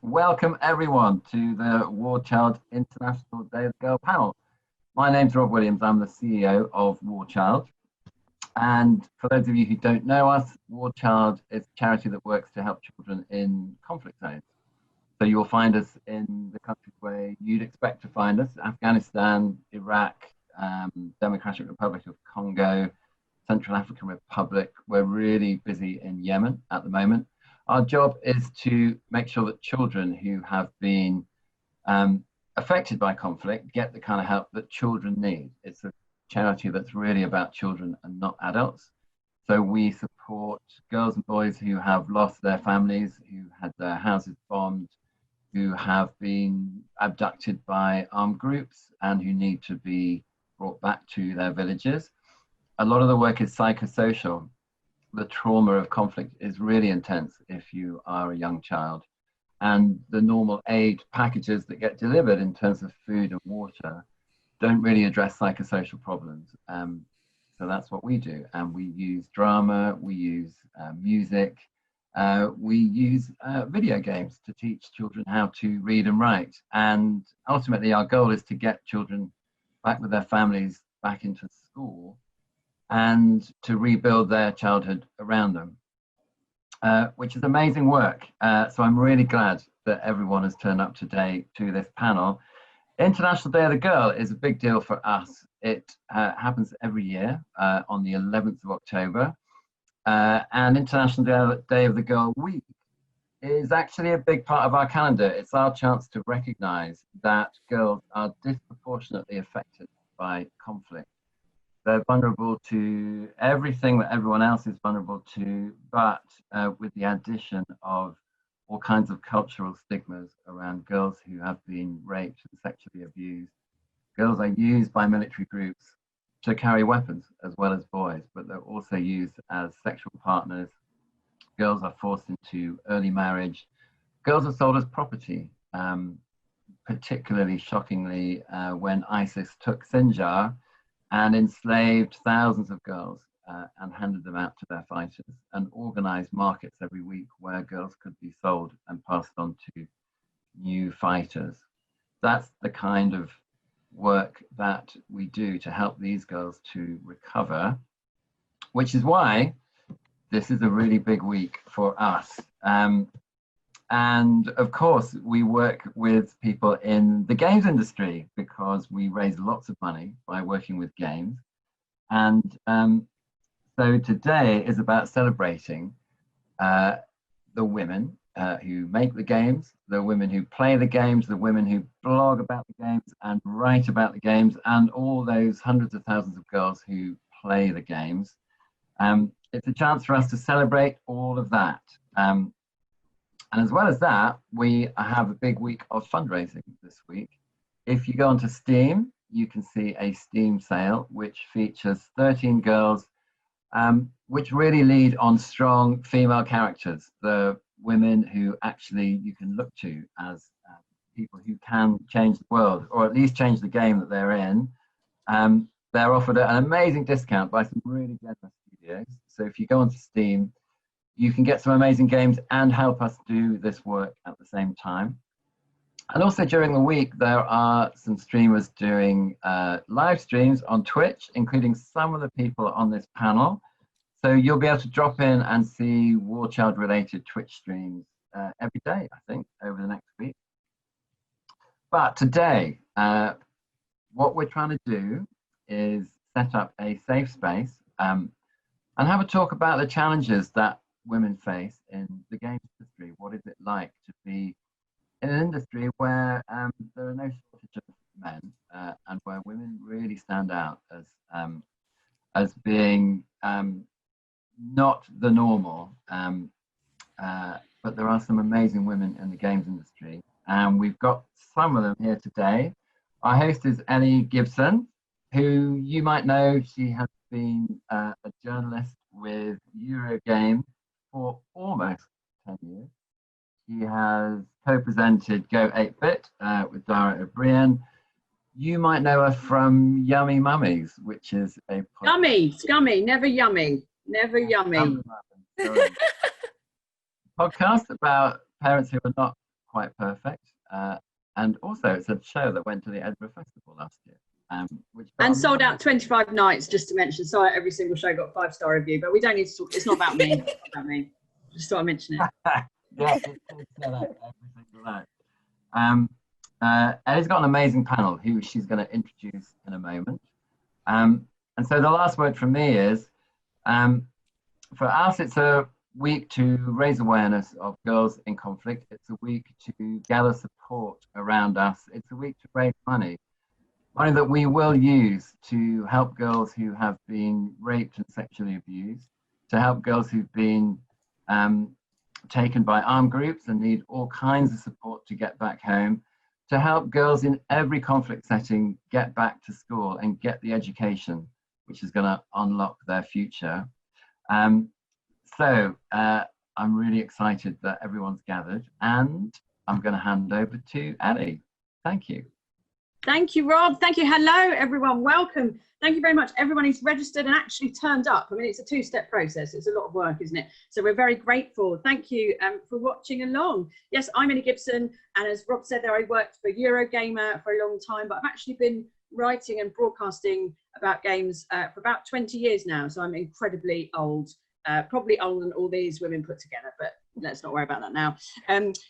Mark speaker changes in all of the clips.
Speaker 1: Welcome everyone to the War Child International Day of the Girl panel. My name's Rob Williams, I'm the CEO of War Child. And for those of you who don't know us, War Child is a charity that works to help children in conflict zones. So you'll find us in the countries where you'd expect to find us: Afghanistan, Iraq, Democratic Republic of Congo, Central African Republic. We're really busy in Yemen at the moment. Our job is to make sure that children who have been affected by conflict get the kind of help that children need. It's a charity that's really about children and not adults. So we support girls and boys who have lost their families, who had their houses bombed, who have been abducted by armed groups and who need to be brought back to their villages. A lot of the work is psychosocial. The trauma of conflict is really intense if you are a young child. And the normal aid packages that get delivered in terms of food and water don't really address psychosocial problems. So that's what we do. And we use drama, we use music, we use video games to teach children how to read and write. And ultimately our goal is to get children back with their families, back into school, and to rebuild their childhood around them, which is amazing work. So I'm really glad that everyone has turned up today to this panel. International Day of the Girl is a big deal for us. It happens every year on the 11th of October. And International Day of the Girl Week is actually a big part of our calendar. It's our chance to recognize that girls are disproportionately affected by conflict. They're vulnerable to everything that everyone else is vulnerable to, but with the addition of all kinds of cultural stigmas around girls who have been raped and sexually abused. Girls are used by military groups to carry weapons as well as boys, but they're also used as sexual partners. Girls are forced into early marriage. Girls are sold as property, particularly shockingly when ISIS took Sinjar and enslaved thousands of girls and handed them out to their fighters, and organized markets every week where girls could be sold and passed on to new fighters. That's the kind of work that we do to help these girls to recover, which is why this is a really big week for us. And of course, we work with people in the games industry because we raise lots of money by working with games. And so today is about celebrating the women who make the games, the women who play the games, the women who blog about the games and write about the games, and all those hundreds of thousands of girls who play the games. It's a chance for us to celebrate all of that. And as well as that, we have a big week of fundraising this week. If you go onto Steam, you can see a Steam sale, which features 13 girls, which really lead on strong female characters, the women who actually you can look to as people who can change the world, or at least change the game that they're in. They're offered an amazing discount by some really generous studios. So if you go onto Steam, you can get some amazing games and help us do this work at the same time. And also during the week, there are some streamers doing live streams on Twitch, including some of the people on this panel. So you'll be able to drop in and see War Child related Twitch streams every day, I think, over the next week. But today, what we're trying to do is set up a safe space and have a talk about the challenges that women face in the games industry. What is it like to be in an industry where there are no shortage of men and where women really stand out as being not the normal, but there are some amazing women in the games industry, and we've got some of them here today. Our host is Ellie Gibson, who you might know. She has been a journalist with Eurogames for almost 10 years. She has co-presented Go 8-Bit with Dara O'Brien. You might know her from Yummy Mummies, which is a
Speaker 2: Scummy, never yummy, never yummy.
Speaker 1: Podcast about parents who are not quite perfect. And also, it's a show that went to the Edinburgh Festival last year. Which
Speaker 2: and sold out 25 nights, just to mention. Sorry, every single show got a 5-star review, but we don't need to talk. It's not about me. It's not about me. Just thought I'd mention it.
Speaker 1: Yeah, it did sell out every single night. Ellie's got an amazing panel who she's going to introduce in a moment. And so the last word from me is, for us, it's a week to raise awareness of girls in conflict. It's a week to gather support around us. It's a week to raise money that we will use to help girls who have been raped and sexually abused, to help girls who've been taken by armed groups and need all kinds of support to get back home, to help girls in every conflict setting get back to school and get the education which is going to unlock their future. So I'm really excited that everyone's gathered, and I'm going to hand over to Ellie. Thank you.
Speaker 2: Thank you, Rob. Thank you. Hello, everyone. Welcome. Thank you very much. Everyone who's registered and actually turned up. I mean, it's a two-step process. It's a lot of work, isn't it? So we're very grateful. Thank you for watching along. Yes, I'm Anita Gibson. And as Rob said there, I worked for Eurogamer for a long time, but I've actually been writing and broadcasting about games for about 20 years now. So I'm incredibly old, probably older than all these women put together, but let's not worry about that now.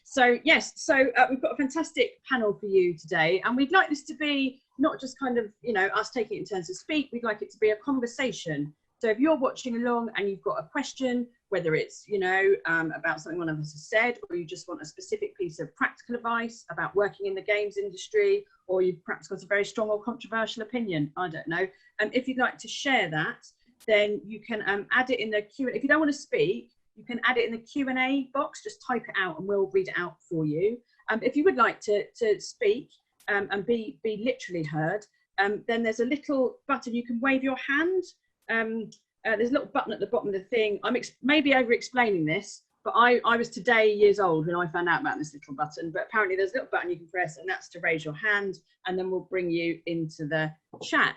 Speaker 2: So yes, so we've got a fantastic panel for you today, and we'd like this to be not just kind of, you know, us taking it in turns to speak. We'd like it to be a conversation. So if you're watching along and you've got a question, whether it's, you know, about something one of us has said, or you just want a specific piece of practical advice about working in the games industry, or you've perhaps got a very strong or controversial opinion, I don't know. If you'd like to share that, then you can add it in the Q&A. If you don't want to speak, you can add it in the Q&A box, just type it out and we'll read it out for you. If you would like to speak and be literally heard, then there's a little button, you can wave your hand. There's a little button at the bottom of the thing. I'm maybe over explaining this, but I was today years old when I found out about this little button, but apparently there's a little button you can press, and that's to raise your hand, and then we'll bring you into the chat.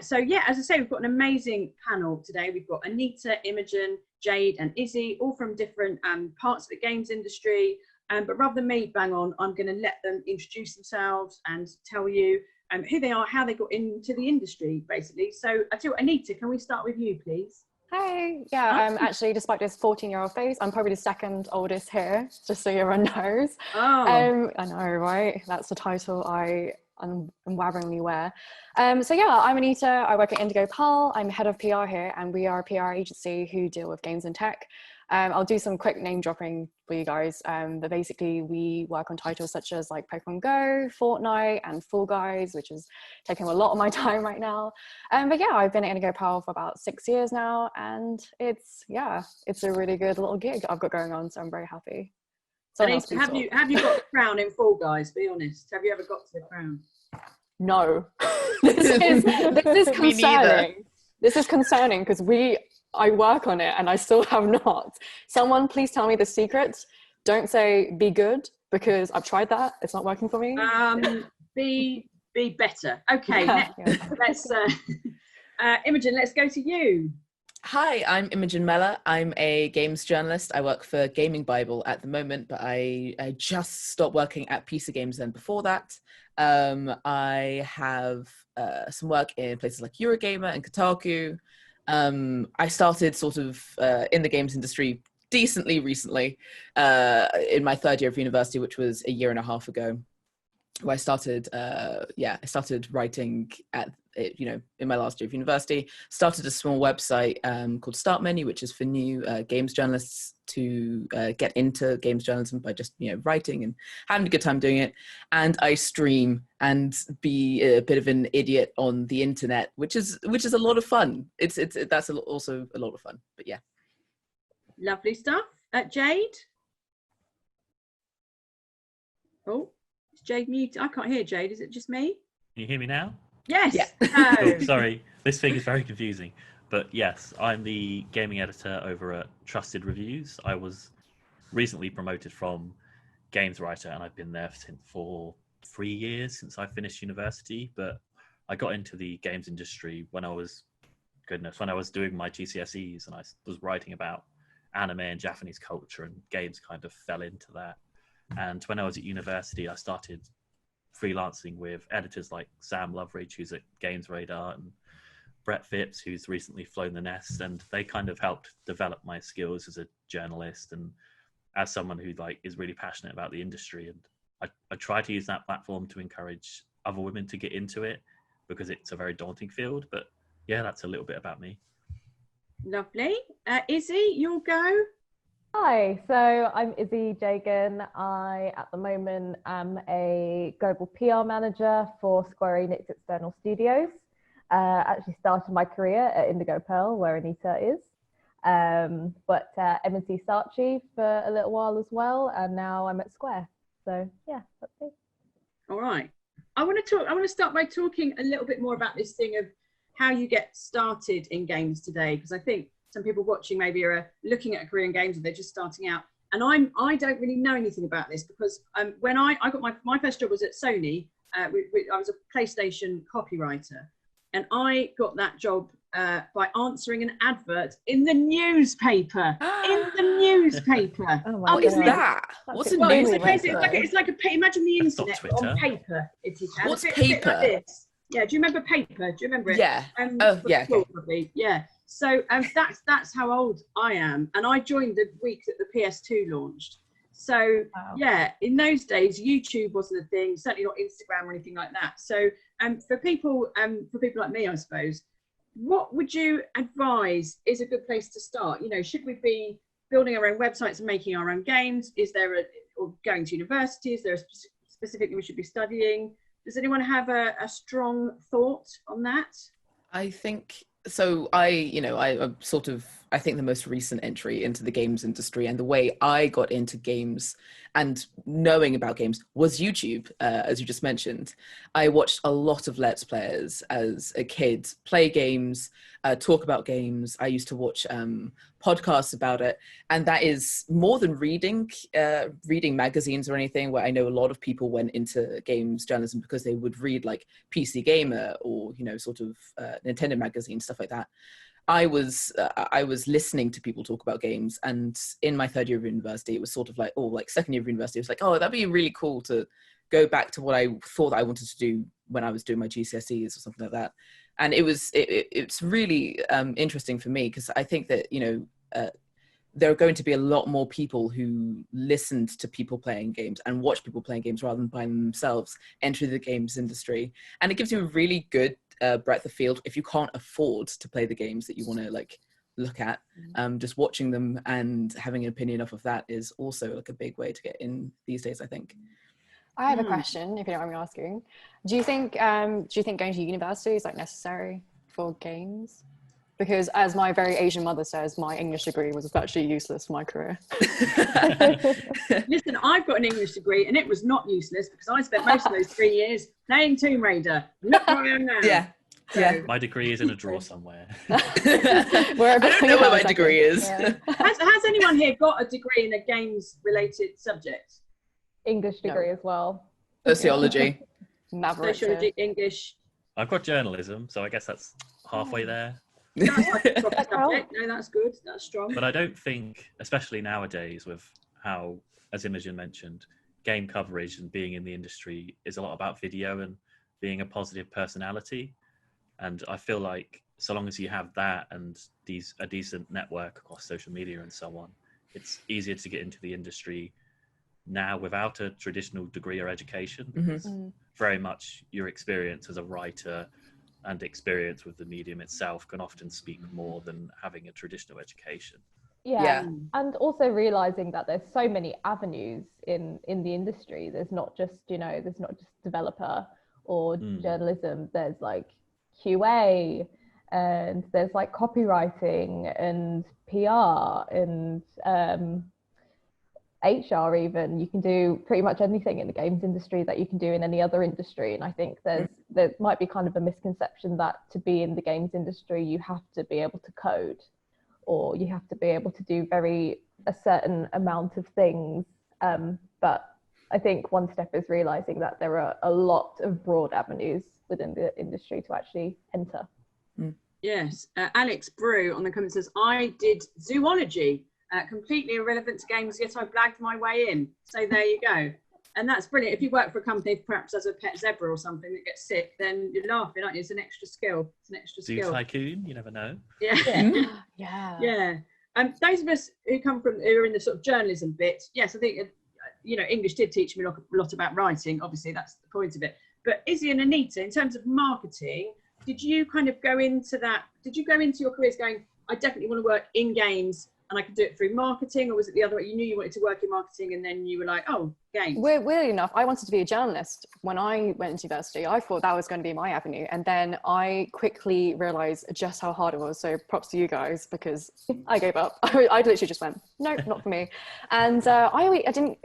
Speaker 2: So yeah, as I say, we've got an amazing panel today. We've got Anita, Imogen, Jade and Izzy, all from different parts of the games industry. But rather than me bang on, I'm going to let them introduce themselves and tell you who they are, how they got into the industry, basically. So I tell you what, Anita, can we start with you, please?
Speaker 3: Hey, yeah, actually, despite this 14-year-old face, I'm probably the second oldest here, just so everyone knows.
Speaker 2: Oh.
Speaker 3: I know, right? That's the title I unwaveringly wear. So yeah, I'm Anita. I work at Indigo Pearl. I'm head of PR here, and we are a PR agency who deal with games and tech. I'll do some quick name dropping for you guys, but basically we work on titles such as like Pokemon Go, Fortnite, and Fall Guys, which is taking a lot of my time right now. But yeah, I've been at Indigo Pearl for about 6 years now, and it's a really good little gig I've got going on, so I'm very happy.
Speaker 2: Anita, have you got the crown in Fall Guys? Be honest. Have you ever got to the crown?
Speaker 3: No. This is concerning. This is concerning because I work on it and I still have not. Someone please tell me the secret. Don't say be good, because I've tried that. It's not working for me.
Speaker 2: Be better. Okay,
Speaker 3: Yeah.
Speaker 2: let's Imogen, let's go to you.
Speaker 4: Hi, I'm Imogen Mellor. I'm a games journalist. I work for GamingBible at the moment, but I just stopped working at PC Games then before that. I have some work in places like Eurogamer and Kotaku. I started sort of in the games industry decently recently in my third year of university, which was a year and a half ago, where I started writing at, in my last year of university. Started a small website called Start Menu, which is for new games journalists to get into games journalism by just writing and having a good time doing it. And I stream and be a bit of an idiot on the internet, which is a lot of fun. That's also a lot of fun. But yeah,
Speaker 2: lovely stuff. Jade. Oh, is Jade mute? I can't hear Jade. Is it just me?
Speaker 5: Can you hear me now?
Speaker 2: Yes.
Speaker 4: Yeah.
Speaker 2: Oh.
Speaker 5: Oh, sorry, this thing is very confusing. But yes, I'm the gaming editor over at Trusted Reviews. I was recently promoted from games writer, and I've been there for 3 years since I finished university. But I got into the games industry when I was doing my GCSEs, and I was writing about anime and Japanese culture, and games kind of fell into that. And when I was at university, I started freelancing with editors like Sam Loveridge, who's at Games Radar, and Brett Phipps, who's recently flown the nest, and they kind of helped develop my skills as a journalist and as someone who like is really passionate about the industry. And I try to use that platform to encourage other women to get into it, because it's a very daunting field. But yeah, that's a little bit about me.
Speaker 2: Lovely. Izzy, you'll go.
Speaker 6: Hi, so I'm Izzy Jagan. I, at the moment, am a global PR manager for Square Enix External Studios. Actually started my career at Indigo Pearl, where Anita is, but M&C Saatchi for a little while as well, and now I'm at Square. So yeah, that's it.
Speaker 2: All right. I want to start by talking a little bit more about this thing of how you get started in games today, because I think some people watching maybe are looking at a career in games and they're just starting out. And I don't really know anything about this, because when I got my first job was at Sony. I was a PlayStation copywriter, and I got that job by answering an advert in the newspaper. In the newspaper.
Speaker 6: Oh my
Speaker 4: What is
Speaker 6: God.
Speaker 4: that? What's a
Speaker 2: Well,
Speaker 4: newspaper?
Speaker 2: it's like a imagine the
Speaker 5: That's not
Speaker 2: internet but on
Speaker 5: Twitter.
Speaker 2: paper, if you can.
Speaker 4: What's
Speaker 2: A bit like
Speaker 4: paper?
Speaker 2: this. Yeah, do you remember paper? Do you remember it?
Speaker 4: Yeah. Oh,
Speaker 2: For
Speaker 4: yeah,
Speaker 2: school,
Speaker 4: okay.
Speaker 2: probably. Yeah. So that's how old I am, and I joined the week that the PS2 launched. So
Speaker 6: Wow.
Speaker 2: yeah, in those days, YouTube wasn't a thing. Certainly not Instagram or anything like that. So for people like me, I suppose, what would you advise is a good place to start? You know, should we be building our own websites and making our own games? Is there or going to university? Is there specifically we should be studying? Does anyone have a strong thought on that?
Speaker 4: I think so. I'm sort of, I think the most recent entry into the games industry and the way I got into games and knowing about games was YouTube, as you just mentioned. I watched a lot of Let's Players as a kid, play games, talk about games. I used to watch podcasts about it. And that is more than reading magazines or anything, where I know a lot of people went into games journalism because they would read like PC Gamer or, sort of Nintendo magazine, stuff like that. I was listening to people talk about games, and in my third year of university, it was sort of like, second year of university, it was like, oh, that'd be really cool to go back to what I thought I wanted to do when I was doing my GCSEs or something like that. And it's really interesting for me, because I think that, there are going to be a lot more people who listened to people playing games and watch people playing games rather than buying them themselves enter the games industry. And it gives you a really good breadth of field if you can't afford to play the games that you want to look at. Just watching them and having an opinion off of that is also like a big way to get in these days, I think.
Speaker 3: I have a question, if you don't mind me asking. Do you think going to university is like necessary for games? Because as my very Asian mother says, my English degree was actually useless for my career.
Speaker 2: Listen, I've got an English degree and it was not useless, because I spent most of those 3 years playing Tomb Raider. Look where I am now.
Speaker 4: Yeah.
Speaker 2: So,
Speaker 4: Yeah.
Speaker 5: My degree is in a drawer somewhere.
Speaker 4: I don't know where my degree is.
Speaker 6: Yeah.
Speaker 2: Has anyone here got a degree in a games-related subject?
Speaker 6: English degree as well.
Speaker 4: Sociology.
Speaker 3: Maverick.
Speaker 2: Sociology, English.
Speaker 5: I've got journalism, so I guess that's halfway there.
Speaker 2: That's like a proper subject. No, that's good. That's strong.
Speaker 5: But I don't think, especially nowadays with how, as Imogen mentioned, game coverage and being in the industry is a lot about video and being a positive personality. And I feel like so long as you have that and a decent network across social media and so on, it's easier to get into the industry now without a traditional degree or education. It's very much your experience as a writer and experience with the medium itself can often speak more than having a traditional education.
Speaker 6: Yeah. And also realizing that there's so many avenues in the industry. There's not just developer or journalism. There's like QA, and there's like copywriting and PR and HR even. You can do pretty much anything in the games industry that you can do in any other industry. And I think there might be kind of a misconception that to be in the games industry, you have to be able to code, or you have to be able to do a certain amount of things. But I think one step is realizing that there are a lot of broad avenues within the industry to actually enter.
Speaker 2: Yes. Alex Brew on the comment says, I did zoology. completely irrelevant to games, yet I blagged my way in. So there you go. And that's brilliant. If you work for a company, perhaps as a pet zebra or something that gets sick, then you're laughing, aren't you? It's an extra skill. It's an extra
Speaker 5: Zoo
Speaker 2: skill.
Speaker 5: tycoon, you never know.
Speaker 2: Yeah.
Speaker 3: Yeah.
Speaker 2: Yeah. Those of us who come from, who are in the sort of journalism bit, yes, I think, you know, English did teach me a lot about writing. Obviously, that's the point of it. But Izzy and Anita, in terms of marketing, did you kind of go into that? Did you go into your careers going, I definitely want to work in games and I could do it through marketing? Or was it the other way? You knew you wanted to work in marketing and then you were like, oh, games.
Speaker 3: Weirdly enough, I wanted to be a journalist when I went into university. I thought that was going to be my avenue. And then I quickly realized just how hard it was. So props to you guys, because I gave up. I literally just went, no, not for me. And I didn't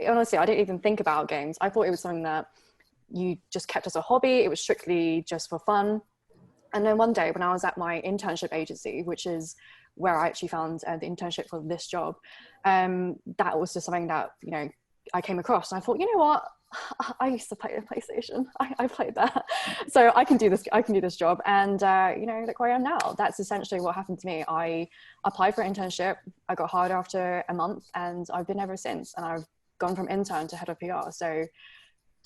Speaker 3: even think about games. I thought it was something that you just kept as a hobby. It was strictly just for fun. And then one day when I was at my internship agency, which is where I actually found the internship for this job, that was just something that, you know, I came across, and I thought, you know what, I used to play the PlayStation. I played that, so I can do this job. And you know, look where I am now. That's essentially what happened to me. I applied for an internship. I got hired after a month, and I've been ever since. And I've gone from intern to head of PR. So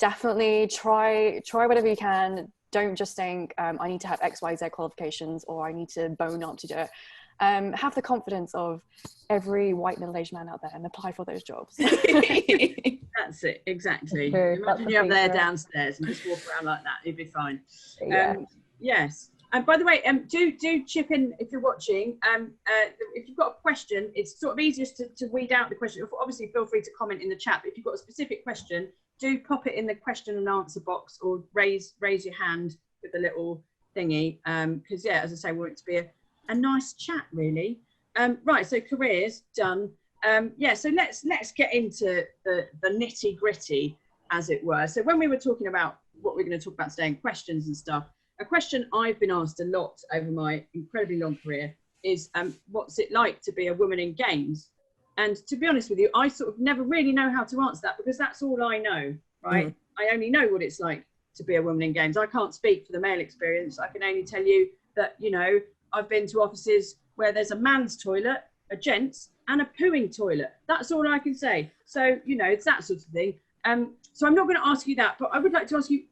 Speaker 3: definitely try whatever you can. Don't just think I need to have XYZ qualifications or I need to bone up to do it. Have the confidence of every white middle-aged man out there and apply for those jobs.
Speaker 2: That's it, exactly. Imagine you're up there downstairs and just walk around like that, you'd be fine.
Speaker 6: Yeah.
Speaker 2: Yes. And by the way, do chip in if you're watching. If you've got a question, it's sort of easiest to weed out the question. Obviously, feel free to comment in the chat. But if you've got a specific question, do pop it in the question and answer box, or raise your hand with the little thingy. Because yeah, as I say, we want it to be a nice chat, really. Right, so careers done. Yeah, so let's get into the nitty gritty, as it were. So when we were talking about what we're going to talk about today, and questions and stuff, a question I've been asked a lot over my incredibly long career is, what's it like to be a woman in games? And to be honest with you, I sort of never really know how to answer that, because that's all I know, right? Mm. I only know what it's like to be a woman in games. I can't speak for the male experience. I can only tell you that, you know, I've been to offices where there's a man's toilet, a gent's, and a pooing toilet. That's all I can say. So, you know, it's that sort of thing. So I'm not going to ask you that, but I would like to ask you,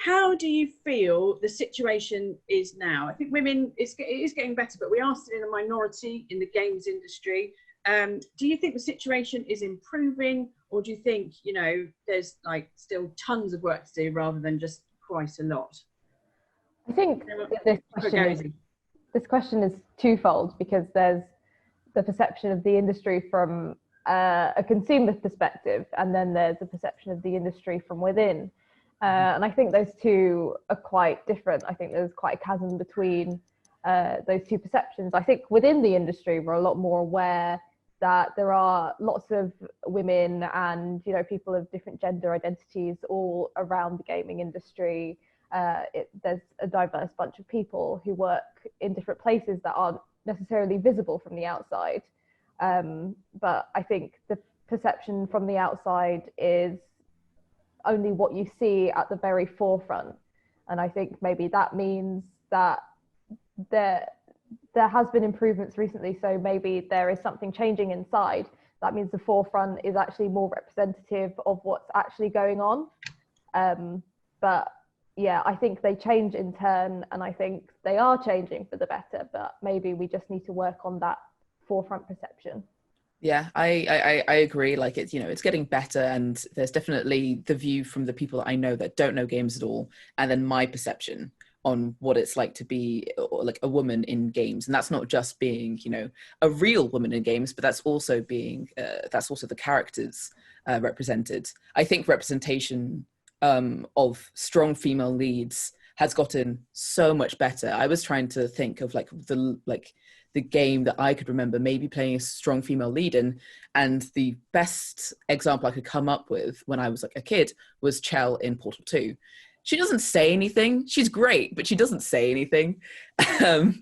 Speaker 2: how do you feel the situation is now? I think women, it is getting better, but we are still in a minority in the games industry. Do you think the situation is improving, or do you think, you know, there's like still tons of work to do rather than just quite a lot?
Speaker 6: I think this question is twofold, because there's the perception of the industry from a consumer perspective, and then there's the perception of the industry from within. And I think those two are quite different. I think there's quite a chasm between those two perceptions. I think within the industry, we're a lot more aware that there are lots of women and, you know, people of different gender identities all around the gaming industry. There's a diverse bunch of people who work in different places that aren't necessarily visible from the outside. But I think the perception from the outside is only what you see at the very forefront. And I think maybe that means that there has been improvements recently, so maybe there is something changing inside. That means the forefront is actually more representative of what's actually going on. But yeah, I think they change in turn, and I think they are changing for the better, but maybe we just need to work on that forefront perception.
Speaker 4: Yeah, I agree. Like, it's, you know, it's getting better, and there's definitely the view from the people that I know that don't know games at all, and then my perception on what it's like to be like a woman in games. And that's not just being, you know, a real woman in games, but that's also being that's also the characters represented. I think representation of strong female leads has gotten so much better. I was trying to think of the game that I could remember maybe playing a strong female lead in, and the best example I could come up with when I was like a kid was Chell in Portal 2. She doesn't say anything. She's great, but she doesn't say anything. But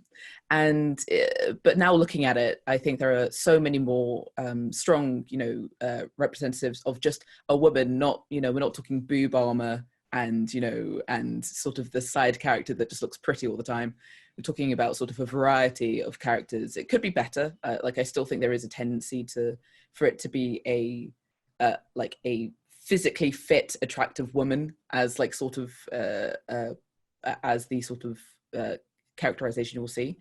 Speaker 4: now looking at it, I think there are so many more strong, you know, representatives of just a woman. Not, you know, we're not talking boob armor and and sort of the side character that just looks pretty all the time. We're talking about sort of a variety of characters. It could be better. Like I still think there is a tendency for it to be a physically fit, attractive woman as like sort of as the sort of characterization you'll see.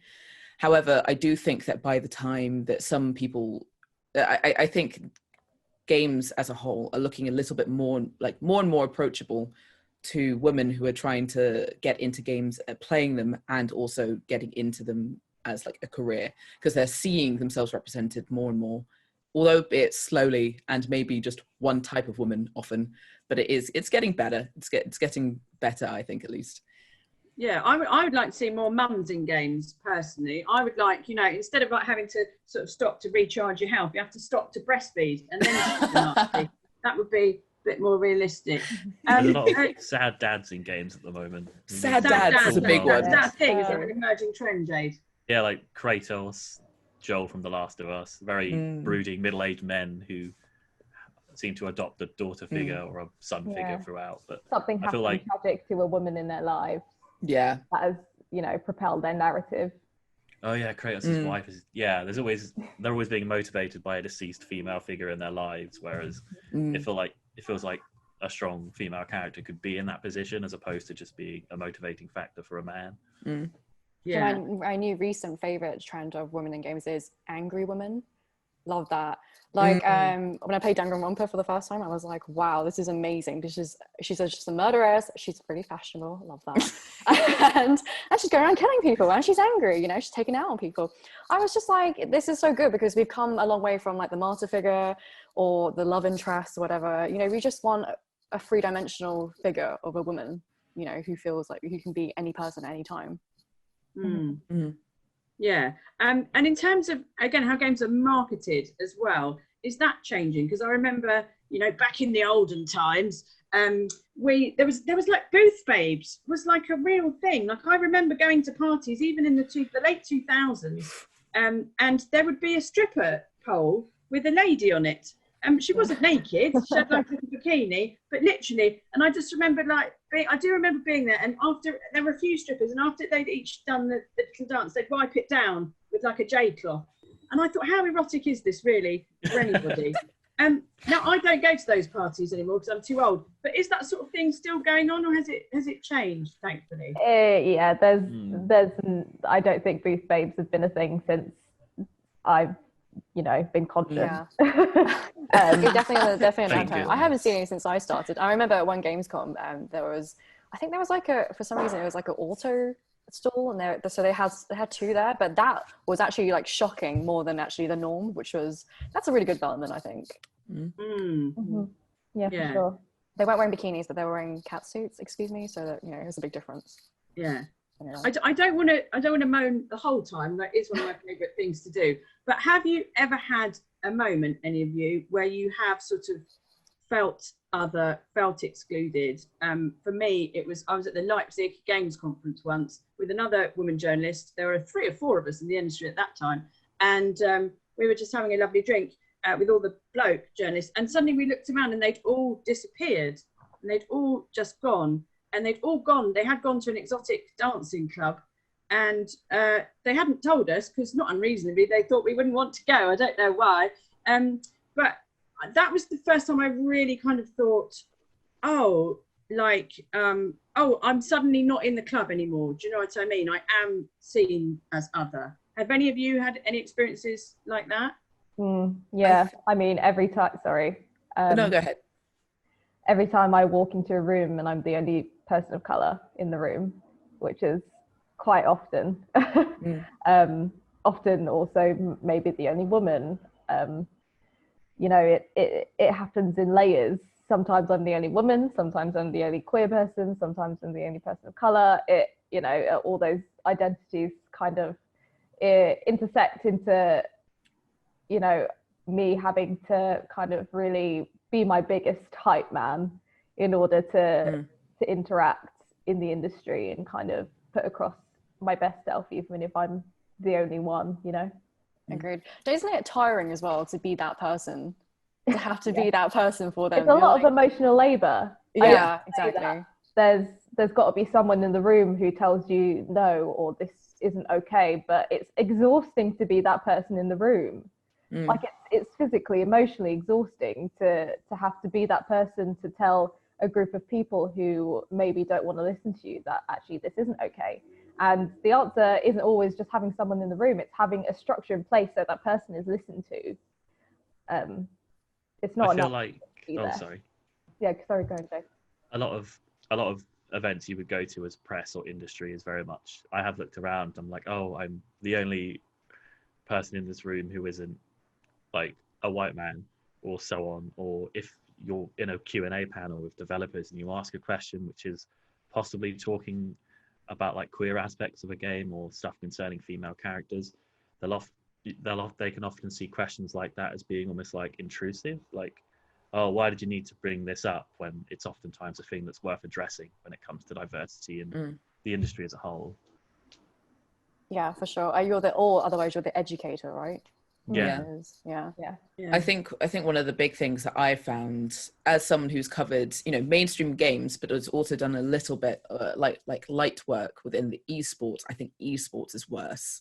Speaker 4: However, I do think that by the time that some people, I think games as a whole are looking a little bit more and more approachable to women who are trying to get into games, playing them, and also getting into them as like a career, because they're seeing themselves represented more and more, although it's slowly and maybe just one type of woman often, but it's getting better. It's getting better, I think, at least.
Speaker 2: Yeah, I would like to see more mums in games, personally. I would like, instead of like having to sort of stop to recharge your health, you have to stop to breastfeed, and then that would be a bit more realistic.
Speaker 5: There's a lot of sad dads in games at the moment.
Speaker 4: Sad dads is a big one.
Speaker 2: Is that a thing? Is that an emerging trend, Jade?
Speaker 5: Yeah, like Kratos, Joel from The Last of Us, very brooding middle-aged men who seem to adopt a daughter figure or a son figure throughout. But
Speaker 6: something
Speaker 5: I feel like
Speaker 6: tragic to a woman in their lives.
Speaker 4: Yeah,
Speaker 6: that has propelled their narrative.
Speaker 5: Oh yeah, Kratos' wife is they're always being motivated by a deceased female figure in their lives, whereas it feels like a strong female character could be in that position as opposed to just being a motivating factor for a man.
Speaker 3: Yeah, my new recent favorite trend of women in games is angry women. Love that. Like when I played Danganronpa for the first time, I was like, wow, this is amazing, because she's just a murderess. She's pretty fashionable. Love that. and she's going around killing people, and she's angry, she's taking out on people. I was just like, this is so good, because we've come a long way from like the martyr figure or the love interest or whatever. We just want a three-dimensional figure of a woman, who feels like who can be any person at any time.
Speaker 2: Yeah, and in terms of, again, how games are marketed as well, is that changing? Because I remember, back in the olden times, there was like booth babes was like a real thing. Like I remember going to parties even in the late 2000s, and there would be a stripper pole with a lady on it. She wasn't naked, she had like a bikini, but literally, and I just remember I do remember being there, and after, there were a few strippers, and after they'd each done the little dance, they'd wipe it down with like a jade cloth. And I thought, how erotic is this really for anybody? Now I don't go to those parties anymore because I'm too old, but is that sort of thing still going on, or has it changed, thankfully?
Speaker 6: Yeah, there's I don't think booth babes have been a thing since I've been conscious.
Speaker 3: Yeah. Definitely. I haven't seen any since I started. I remember at one Gamescom, I think there was like for some reason it was like an auto stall, and so they had two there, but that was actually like shocking more than actually the norm, that's a really good development, I think.
Speaker 6: Yeah, for sure.
Speaker 3: They weren't wearing bikinis, but they were wearing cat suits, so that it was a big difference.
Speaker 2: Yeah. I don't want to moan the whole time. That is one of my favourite things to do. But have you ever had a moment, any of you, where you have sort of felt excluded? For me, I was at the Leipzig Games Conference once with another woman journalist. There were 3 or 4 of us in the industry at that time, and we were just having a lovely drink with all the bloke journalists, and suddenly we looked around and they'd all disappeared, and they'd all just gone. And they had gone to an exotic dancing club, and they hadn't told us, because not unreasonably, they thought we wouldn't want to go. I don't know why. But that was the first time I really kind of thought, I'm suddenly not in the club anymore. Do you know what I mean? I am seen as other. Have any of you had any experiences like that?
Speaker 6: Yeah, I mean, every time, sorry.
Speaker 4: No, go ahead.
Speaker 6: Every time I walk into a room and I'm the only person of colour in the room, which is quite often, often also maybe the only woman, it happens in layers. Sometimes I'm the only woman, sometimes I'm the only queer person, sometimes I'm the only person of colour. All those identities kind of intersect into, me having to kind of really be my biggest hype man in order to interact in the industry and kind of put across my best self, even if I'm the only one,
Speaker 3: Agreed. Isn't it tiring as well to be that person, to have to be that person for them?
Speaker 6: It's a lot of emotional labor.
Speaker 3: Yeah, exactly.
Speaker 6: there's got to be someone in the room who tells you no, or this isn't okay. But it's exhausting to be that person in the room. Like it's physically, emotionally exhausting to have to be that person to tell a group of people who maybe don't want to listen to you that actually this isn't okay. And the answer isn't always just having someone in the room. It's having a structure in place so that person is listened to. It's not
Speaker 5: I feel
Speaker 6: enough.
Speaker 5: like, sorry.
Speaker 6: Yeah, sorry, go ahead, Dave.
Speaker 5: A lot of events you would go to as press or industry is very much, I have looked around, I'm like, oh, I'm the only person in this room who isn't like a white man or so on. Or if you're in a Q&A panel with developers and you ask a question which is possibly talking about like queer aspects of a game or stuff concerning female characters, they can often see questions like that as being almost like intrusive, like, oh, why did you need to bring this up, when it's oftentimes a thing that's worth addressing when it comes to diversity in the industry as a whole.
Speaker 3: Yeah, for sure. Otherwise you're the educator, right?
Speaker 5: Yeah.
Speaker 3: Yeah.
Speaker 4: I think one of the big things that I found as someone who's covered, mainstream games, but has also done a little bit like light work within the esports. I think esports is worse.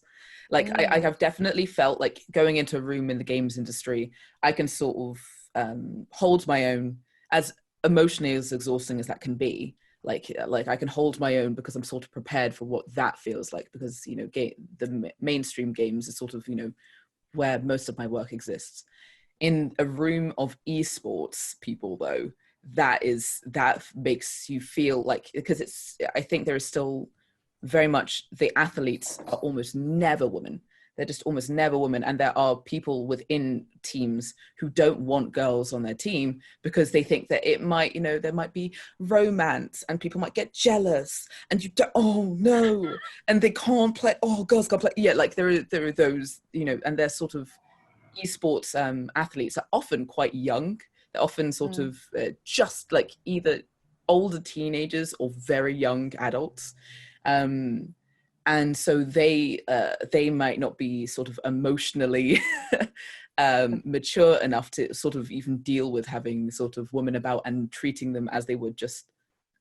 Speaker 4: Like I have definitely felt like going into a room in the games industry, I can sort of hold my own, as emotionally as exhausting as that can be. Like I can hold my own because I'm sort of prepared for what that feels like, because the mainstream games is sort of where most of my work exists. In a room of esports people, though, that makes you feel like, because I think there is still very much, the athletes are almost never women. They're just almost never women. And there are people within teams who don't want girls on their team because they think that it might, there might be romance and people might get jealous and you don't, oh no, and they can't play, oh, girls can't play. Yeah, like there are those, and they're sort of esports athletes are often quite young. They're often sort of just like either older teenagers or very young adults. And so they might not be sort of emotionally mature enough to sort of even deal with having sort of women about and treating them as they would just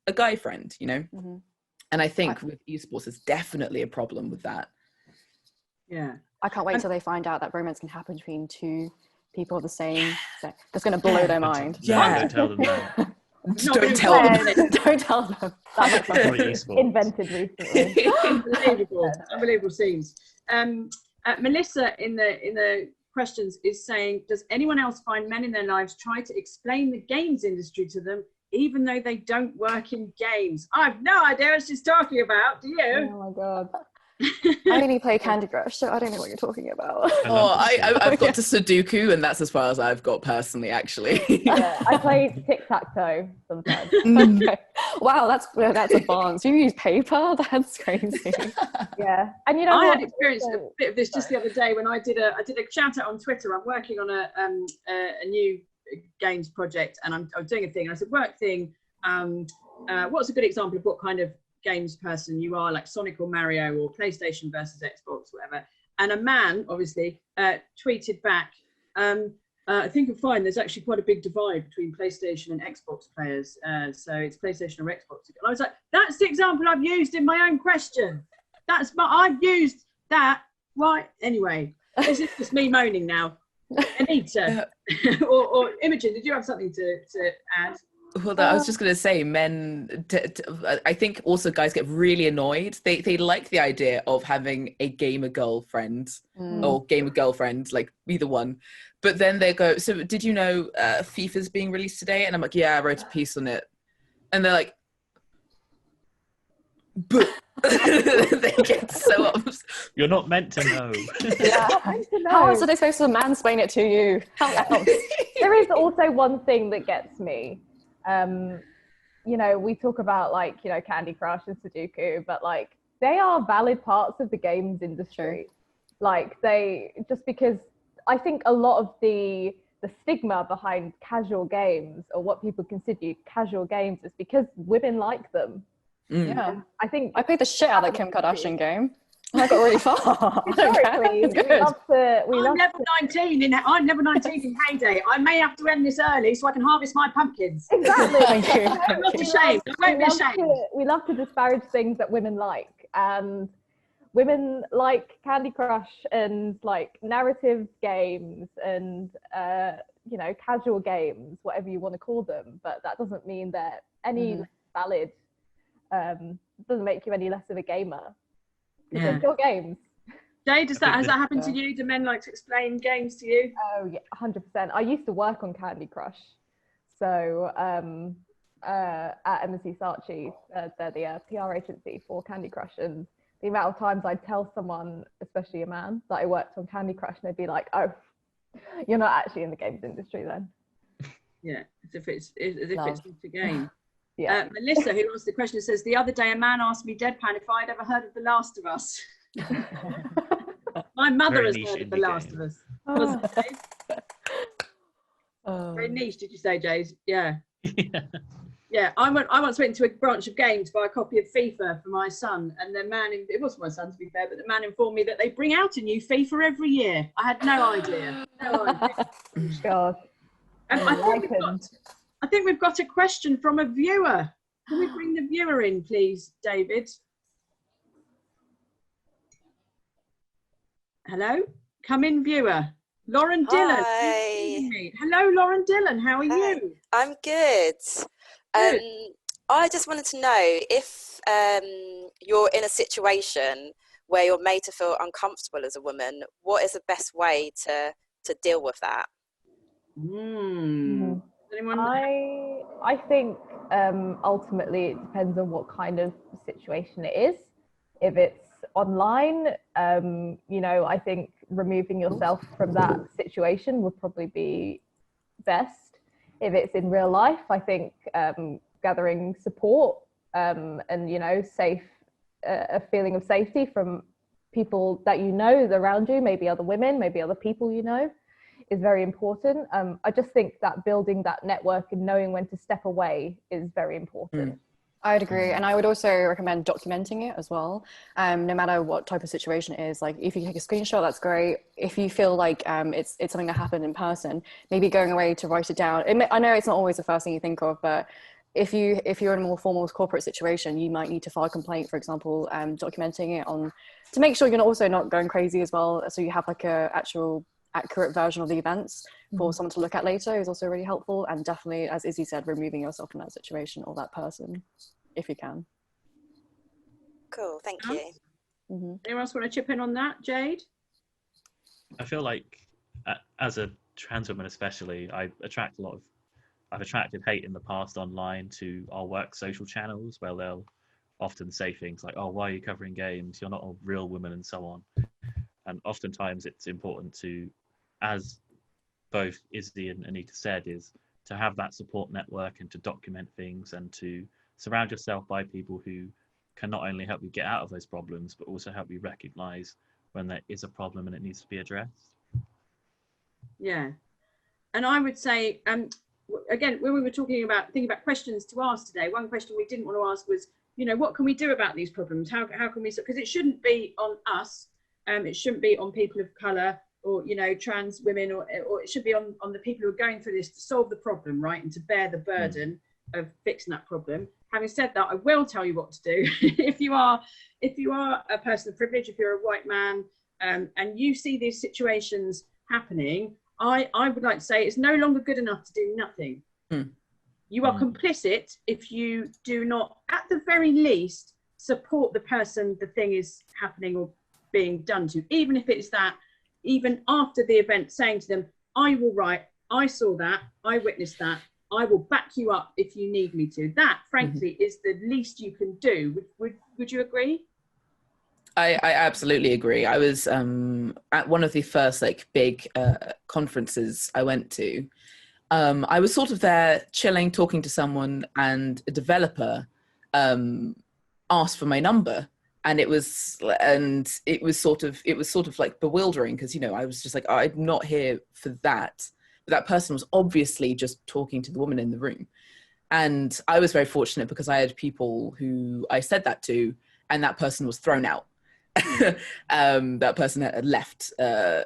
Speaker 4: a guy friend, And I think with esports, there's definitely a problem with that.
Speaker 2: Yeah.
Speaker 3: I can't wait till they find out that romance can happen between two people of the same sex. That's going to blow their mind.
Speaker 5: Yeah, don't tell them that.
Speaker 4: Don't tell them.
Speaker 3: Don't tell them.
Speaker 6: That was invented recently.
Speaker 2: Unbelievable scenes. Melissa in the questions is saying, does anyone else find men in their lives try to explain the games industry to them, even though they don't work in games? I have no idea what she's talking about. Do you?
Speaker 6: Oh my god.
Speaker 3: I only play Candy Crush, so I don't know what you're talking about.
Speaker 4: I've got to Sudoku, and that's as far as I've got personally, actually.
Speaker 6: Yeah, I play tic-tac-toe sometimes.
Speaker 3: Okay. Wow, that's advanced. You use paper? That's crazy.
Speaker 6: Yeah, and
Speaker 2: I had experienced a bit of this just the other day when I did a shout out on Twitter. I'm working on a new games project, and I'm doing a thing. And I said, work thing. What's a good example of what kind of games person you are, like Sonic or Mario or PlayStation versus Xbox, whatever? And a man obviously tweeted back, I think you'll find there's actually quite a big divide between PlayStation and Xbox players, so it's PlayStation or Xbox. And I was like, that's the example I've used in my own question. I've used that. Why? Anyway, this is just me moaning now. Anita or Imogen, did you have something to add?
Speaker 4: Well, I was just going to say, men, I think also guys get really annoyed. They like the idea of having a gamer girlfriend or gamer girlfriend, like either one. But then they go, so did you know FIFA's being released today? And I'm like, yeah, I wrote a piece on it. And they're like, but they get so upset.
Speaker 5: You're not meant to know.
Speaker 6: Yeah, meant to know.
Speaker 3: How else are they supposed to mansplain it to you? How else?
Speaker 6: There is also one thing that gets me. We talk about like, Candy Crush and Sudoku, but like they are valid parts of the games industry. Like just because I think a lot of the stigma behind casual games or what people consider casual games is because women like them.
Speaker 3: Yeah.
Speaker 6: I think
Speaker 3: I played the shit out of the Kim Kardashian game. I got really far.
Speaker 6: Historically,
Speaker 2: I'm level 19 in heyday. I may have to end this early so I can harvest my pumpkins.
Speaker 6: Exactly.
Speaker 3: Thank you.
Speaker 2: I'm not ashamed. I won't be ashamed.
Speaker 6: We love to disparage things that women like, and women like Candy Crush and like narrative games and you know, casual games, whatever you want to call them, but that doesn't mean they're any less valid. Doesn't make you any less of a gamer. They're still games.
Speaker 2: Jade, has that happened to you? Do men like to explain games to you?
Speaker 6: Oh yeah, 100%. I used to work on Candy Crush, so at M&C Saatchi, they're the PR agency for Candy Crush, and the amount of times I'd tell someone, especially a man, that I worked on Candy Crush, and they'd be like, "Oh, you're not actually in the games industry then."
Speaker 2: Yeah, as if it's not a game.
Speaker 6: Yeah.
Speaker 2: Melissa, who asked the question, says, the other day a man asked me deadpan if I'd ever heard of The Last of Us. My mother has heard of The Last of Us. Very niche, did you say, Jade? Yeah. Yeah, I once went to a branch of games to buy a copy of FIFA for my son, and the man, it wasn't my son to be fair, but the man informed me that they bring out a new FIFA every year. I had no idea.
Speaker 6: God.
Speaker 2: I think we've got a question from a viewer. Can we bring the viewer in, please, David? Hello? Come in, viewer. Lauren Dillon.
Speaker 7: Hi.
Speaker 2: Hello, Lauren Dillon. How are you?
Speaker 7: I'm good. I just wanted to know if you're in a situation where you're made to feel uncomfortable as a woman, what is the best way to deal with that?
Speaker 6: I think ultimately it depends on what kind of situation it is. If it's online, you know, I think removing yourself from that situation would probably be best. If it's in real life, I think gathering support and, you know, a feeling of safety from people that you know around you, maybe other women, maybe other people you know, is very important. I just think that building that network and knowing when to step away is very important.
Speaker 3: I'd agree, and I would also recommend documenting it as well. No matter what type of situation it is, like if you take a screenshot, that's great. If you feel like it's something that happened in person, maybe going away to write it down. I know it's not always the first thing you think of, but if you're in a more formal corporate situation, you might need to file a complaint, for example, documenting it to make sure you're also not going crazy as well. So you have like a actual accurate version of the events for someone to look at later is also really helpful. And definitely, as Izzy said, removing yourself from that situation or that person if you can.
Speaker 7: Cool, thank you.
Speaker 2: Anyone else want to chip in on that? Jade?
Speaker 5: I feel like as a trans woman especially, I've attracted hate in the past online to our work social channels, where they'll often say things like, "Oh, why are you covering games? You're not a real woman," and so on. And oftentimes it's important to, as both Izzy and Anita said, is to have that support network and to document things and to surround yourself by people who can not only help you get out of those problems, but also help you recognize when there is a problem and it needs to be addressed.
Speaker 2: Yeah. And I would say, again, when we were thinking about questions to ask today, one question we didn't want to ask was, you know, what can we do about these problems? How can we, because it shouldn't be on us. It shouldn't be on people of colour or, you know, trans women, or it should be on the people who are going through this to solve the problem, right, and to bear the burden of fixing that problem. Having said that, I will tell you what to do. if you are a person of privilege, if you're a white man, and you see these situations happening, I would like to say it's no longer good enough to do nothing. You are complicit if you do not, at the very least, support the person the thing is happening or being done to, even if it's that, even after the event, saying to them, I will write, I saw that, I witnessed that, I will back you up if you need me to. That, frankly, is the least you can do. Would you agree?
Speaker 4: I absolutely agree. I was at one of the first like big conferences I went to. I was sort of there chilling, talking to someone, and a developer asked for my number. And it was sort of like bewildering because, you know, I was just like, I'm not here for that. But that person was obviously just talking to the woman in the room. And I was very fortunate because I had people who I said that to, and that person was thrown out. that person had left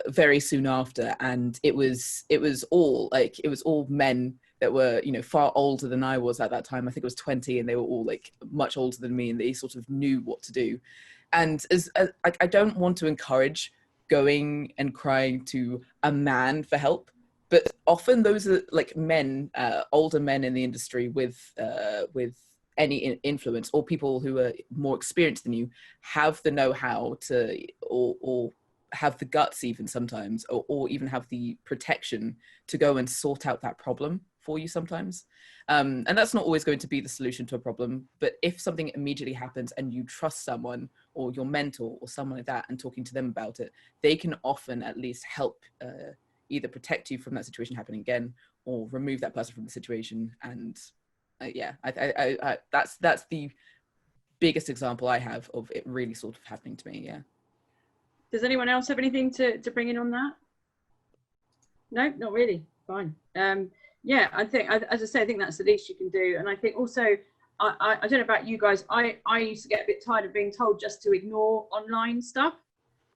Speaker 4: very soon after, and it was all men that were, you know, far older than I was at that time. I think it was 20, and they were all like much older than me, and they sort of knew what to do. And I don't want to encourage going and crying to a man for help, but often those are like men, older men in the industry with any influence, or people who are more experienced than you, have the know-how to, or have the guts even sometimes, or even have the protection to go and sort out that problem for you sometimes. And that's not always going to be the solution to a problem, but if something immediately happens and you trust someone or your mentor or someone like that, and talking to them about it, they can often at least help either protect you from that situation happening again, or remove that person from the situation. And that's the biggest example I have of it really sort of happening to me. Yeah.
Speaker 2: Does anyone else have anything to bring in on that? No, not really. Fine. Yeah, I think, as I say, I think that's the least you can do. And I think also, I don't know about you guys, I used to get a bit tired of being told just to ignore online stuff,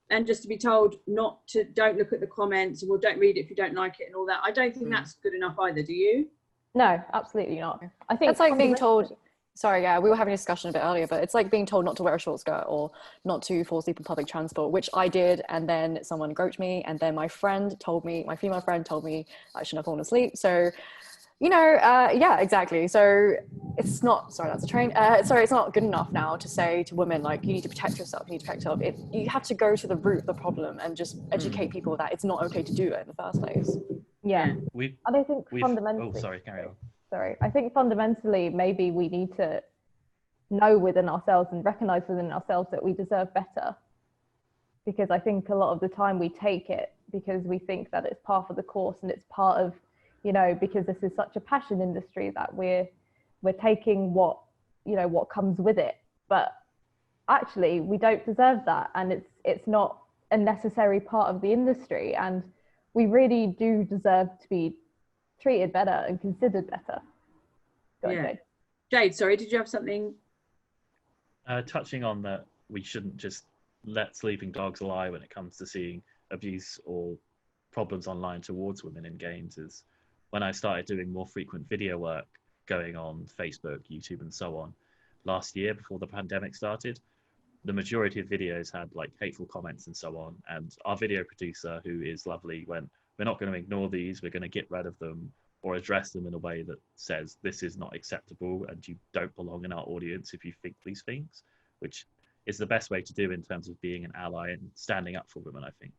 Speaker 2: and just to be told don't look at the comments, or don't read it if you don't like it and all that. I don't think that's good enough either. Do you?
Speaker 6: No, absolutely not. I think
Speaker 3: it's like being told, sorry, yeah, we were having a discussion a bit earlier, but it's like being told not to wear a short skirt or not to fall asleep in public transport, which I did, and then someone groped me, and then my female friend told me I shouldn't have fallen asleep. So, you know, yeah, exactly. So it's not, sorry, that's a train. Sorry, it's not good enough now to say to women, like, you need to protect yourself, you need to protect yourself. You have to go to the root of the problem and just educate people that it's not okay to do it in the first place.
Speaker 6: Yeah. And I think fundamentally...
Speaker 5: Oh, sorry, carry on.
Speaker 6: Sorry. I think fundamentally, maybe we need to know within ourselves and recognize within ourselves that we deserve better. Because I think a lot of the time we take it because we think that it's part of the course, and it's part of, you know, because this is such a passion industry that we're taking what comes with it. But actually we don't deserve that, and it's not a necessary part of the industry, and we really do deserve to be treated better and considered better.
Speaker 2: Yeah. Jade, sorry, did you have something?
Speaker 5: Touching on that, we shouldn't just let sleeping dogs lie when it comes to seeing abuse or problems online towards women in games. Is when I started doing more frequent video work, going on Facebook, YouTube, and so on, last year before the pandemic started, the majority of videos had like hateful comments and so on. And our video producer, who is lovely, went, "We're not going to ignore these, we're going to get rid of them, or address them in a way that says this is not acceptable and you don't belong in our audience if you think these things," which is the best way to do in terms of being an ally and standing up for women, I think.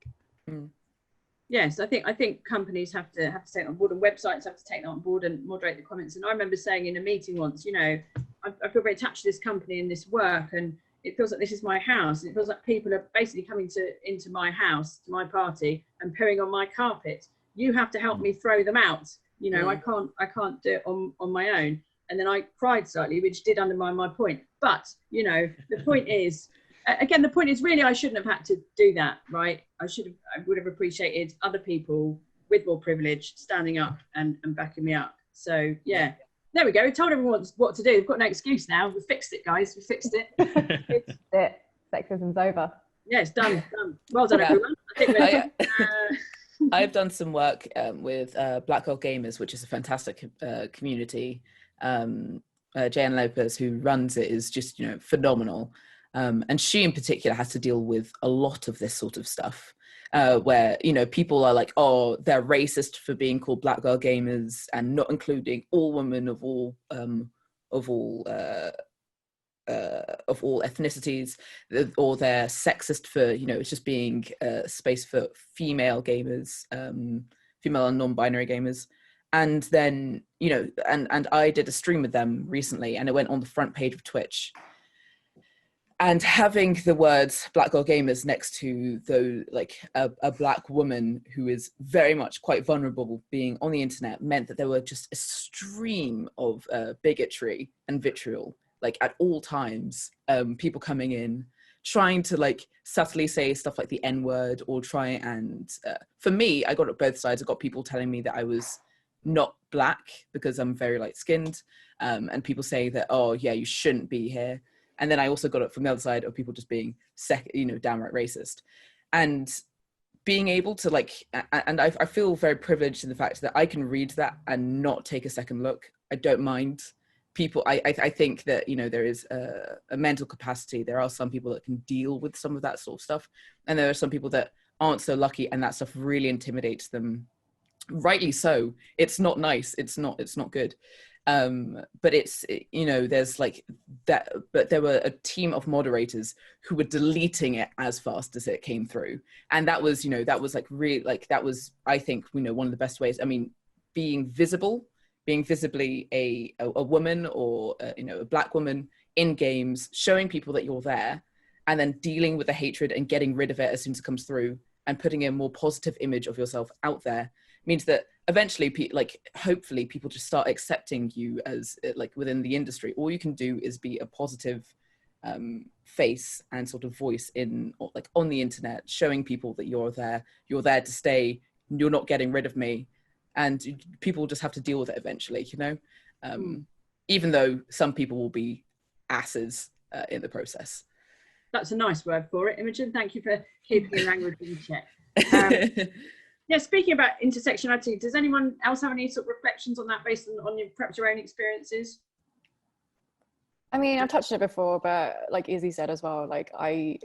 Speaker 2: Yes, I think companies have to take it on board, and websites have to take that on board and moderate the comments. And I remember saying in a meeting once, you know, I feel very attached to this company and this work, and it feels like this is my house, and it feels like people are basically coming into my house, to my party, and pooing on my carpet. You have to help me throw them out. You know, I can't do it on my own. And then I cried slightly, which did undermine my point. But, you know, the point is, again, the point is really I shouldn't have had to do that, right? I would have appreciated other people with more privilege standing up and backing me up. So, yeah, there we go. We told everyone what to do. We've got no excuse now. We fixed it, guys. We fixed it.
Speaker 6: Fixed it. Sexism's over.
Speaker 2: Yeah, it's done. Well done, everyone. I think
Speaker 4: I've done some work with Black Girl Gamers, which is a fantastic community. Jan Lopez, who runs it, is just, you know, phenomenal. And she in particular has to deal with a lot of this sort of stuff, where, you know, people are like, oh, they're racist for being called Black Girl Gamers and not including all women of all ethnicities, or they're sexist for, you know, it's just being a space for female gamers, female and non-binary gamers. And then, you know, and I did a stream with them recently, and it went on the front page of Twitch. And having the words Black Girl Gamers next to a Black woman who is very much quite vulnerable being on the internet meant that there were just a stream of bigotry and vitriol, like at all times. People coming in, trying to like subtly say stuff like the N-word, or try and, for me, I got it both sides. I got people telling me that I was not Black because I'm very light skinned, and people saying that, oh yeah, you shouldn't be here. And then I also got it from the other side of people just being downright racist. And being able to I feel very privileged in the fact that I can read that and not take a second look. I don't mind people. I think that, there is a mental capacity. There are some people that can deal with some of that sort of stuff. And there are some people that aren't so lucky, and that stuff really intimidates them. Rightly so. It's not nice. It's not good. But there's like that, but there were a team of moderators who were deleting it as fast as it came through. And that was, I think, one of the best ways. I mean, being visibly a woman or, a Black woman in games, showing people that you're there, and then dealing with the hatred and getting rid of it as soon as it comes through, and putting a more positive image of yourself out there means that eventually, hopefully, people just start accepting you as within the industry. All you can do is be a positive face and sort of voice on the internet, showing people that you're there to stay. You're not getting rid of me, and people just have to deal with it eventually. Even though some people will be asses in the process.
Speaker 2: That's a nice word for it, Imogen. Thank you for keeping your language in check. Yeah, speaking about intersectionality, does anyone else have any sort of reflections on that based on perhaps your own experiences?
Speaker 3: I mean, I've touched on it before, but like Izzy said as well, I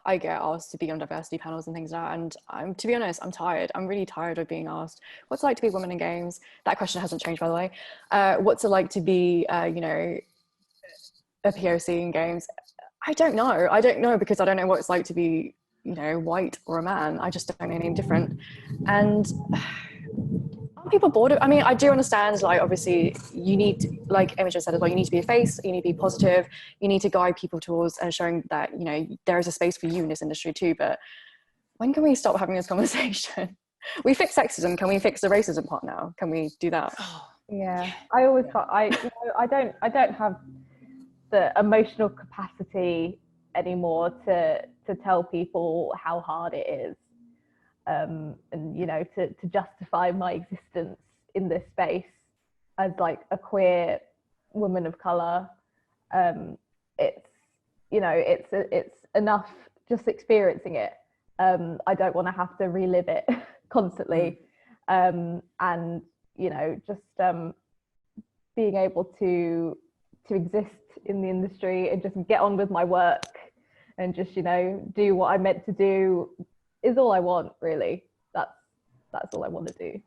Speaker 3: get asked to be on diversity panels and things like that, and to be honest, I'm tired. I'm really tired of being asked what's it like to be a woman in games. That question hasn't changed, by the way. What's it like to be, a POC in games? I don't know because I don't know what it's like to be, white or a man. I just don't know anything different. And are people bored of, I mean, I do understand, obviously you need, like Imogen said as well, you need to be a face, you need to be positive, you need to guide people towards and showing that, there is a space for you in this industry too. But when can we stop having this conversation? We fix sexism, can we fix the racism part now? Can we do that?
Speaker 6: Yeah, I always thought, I don't have the emotional capacity anymore to tell people how hard it is, and to justify my existence in this space as a queer woman of color. It's enough just experiencing it. I don't want to have to relive it constantly. And just being able to exist in the industry and just get on with my work and just do what I'm meant to do is all I want, really. That's all I want to do.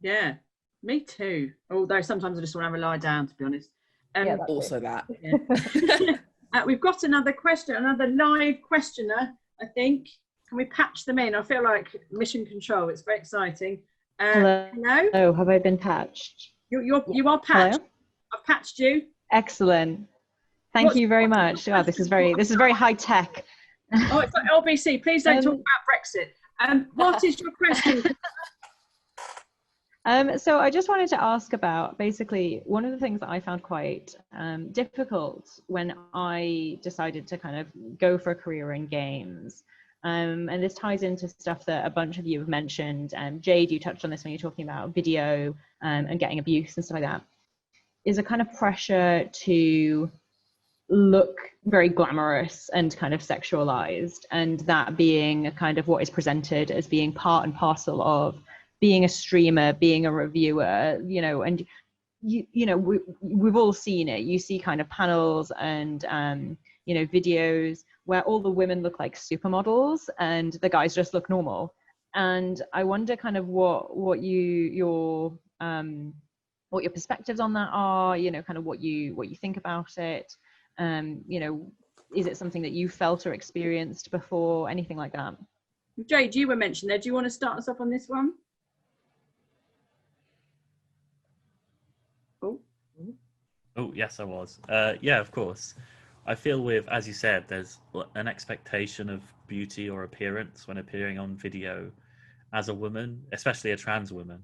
Speaker 2: Yeah, me too, although sometimes I just want to have a lie down, to be honest.
Speaker 6: Yeah,
Speaker 4: also that.
Speaker 2: Yeah. We've got another question, another live questioner, I think. Can we patch them in? I feel like mission control. It's very exciting.
Speaker 8: Hello. Oh, have I been patched?
Speaker 2: You are patched.
Speaker 8: Hello?
Speaker 2: I've patched you.
Speaker 8: Excellent. Thank you very much. Oh, this is very high tech.
Speaker 2: Oh, it's like LBC. Please don't talk about Brexit. What is your question?
Speaker 8: So I just wanted to ask about, basically, one of the things that I found quite difficult when I decided to kind of go for a career in games, and this ties into stuff that a bunch of you have mentioned. Jade, you touched on this when you're talking about video and getting abuse and stuff like that, is a kind of pressure to look very glamorous and kind of sexualized, and that being a kind of what is presented as being part and parcel of being a streamer, being a reviewer, and we've all seen it. You see kind of panels and videos where all the women look like supermodels and the guys just look normal. And I wonder kind of what your perspectives on that are, kind of what you think about it. Is it something that you felt or experienced before, anything like that?
Speaker 2: Jade, you were mentioned there. Do you want to start us off on this one?
Speaker 5: Oh, yes, I was. Yeah, of course. I feel as you said, there's an expectation of beauty or appearance when appearing on video as a woman, especially a trans woman,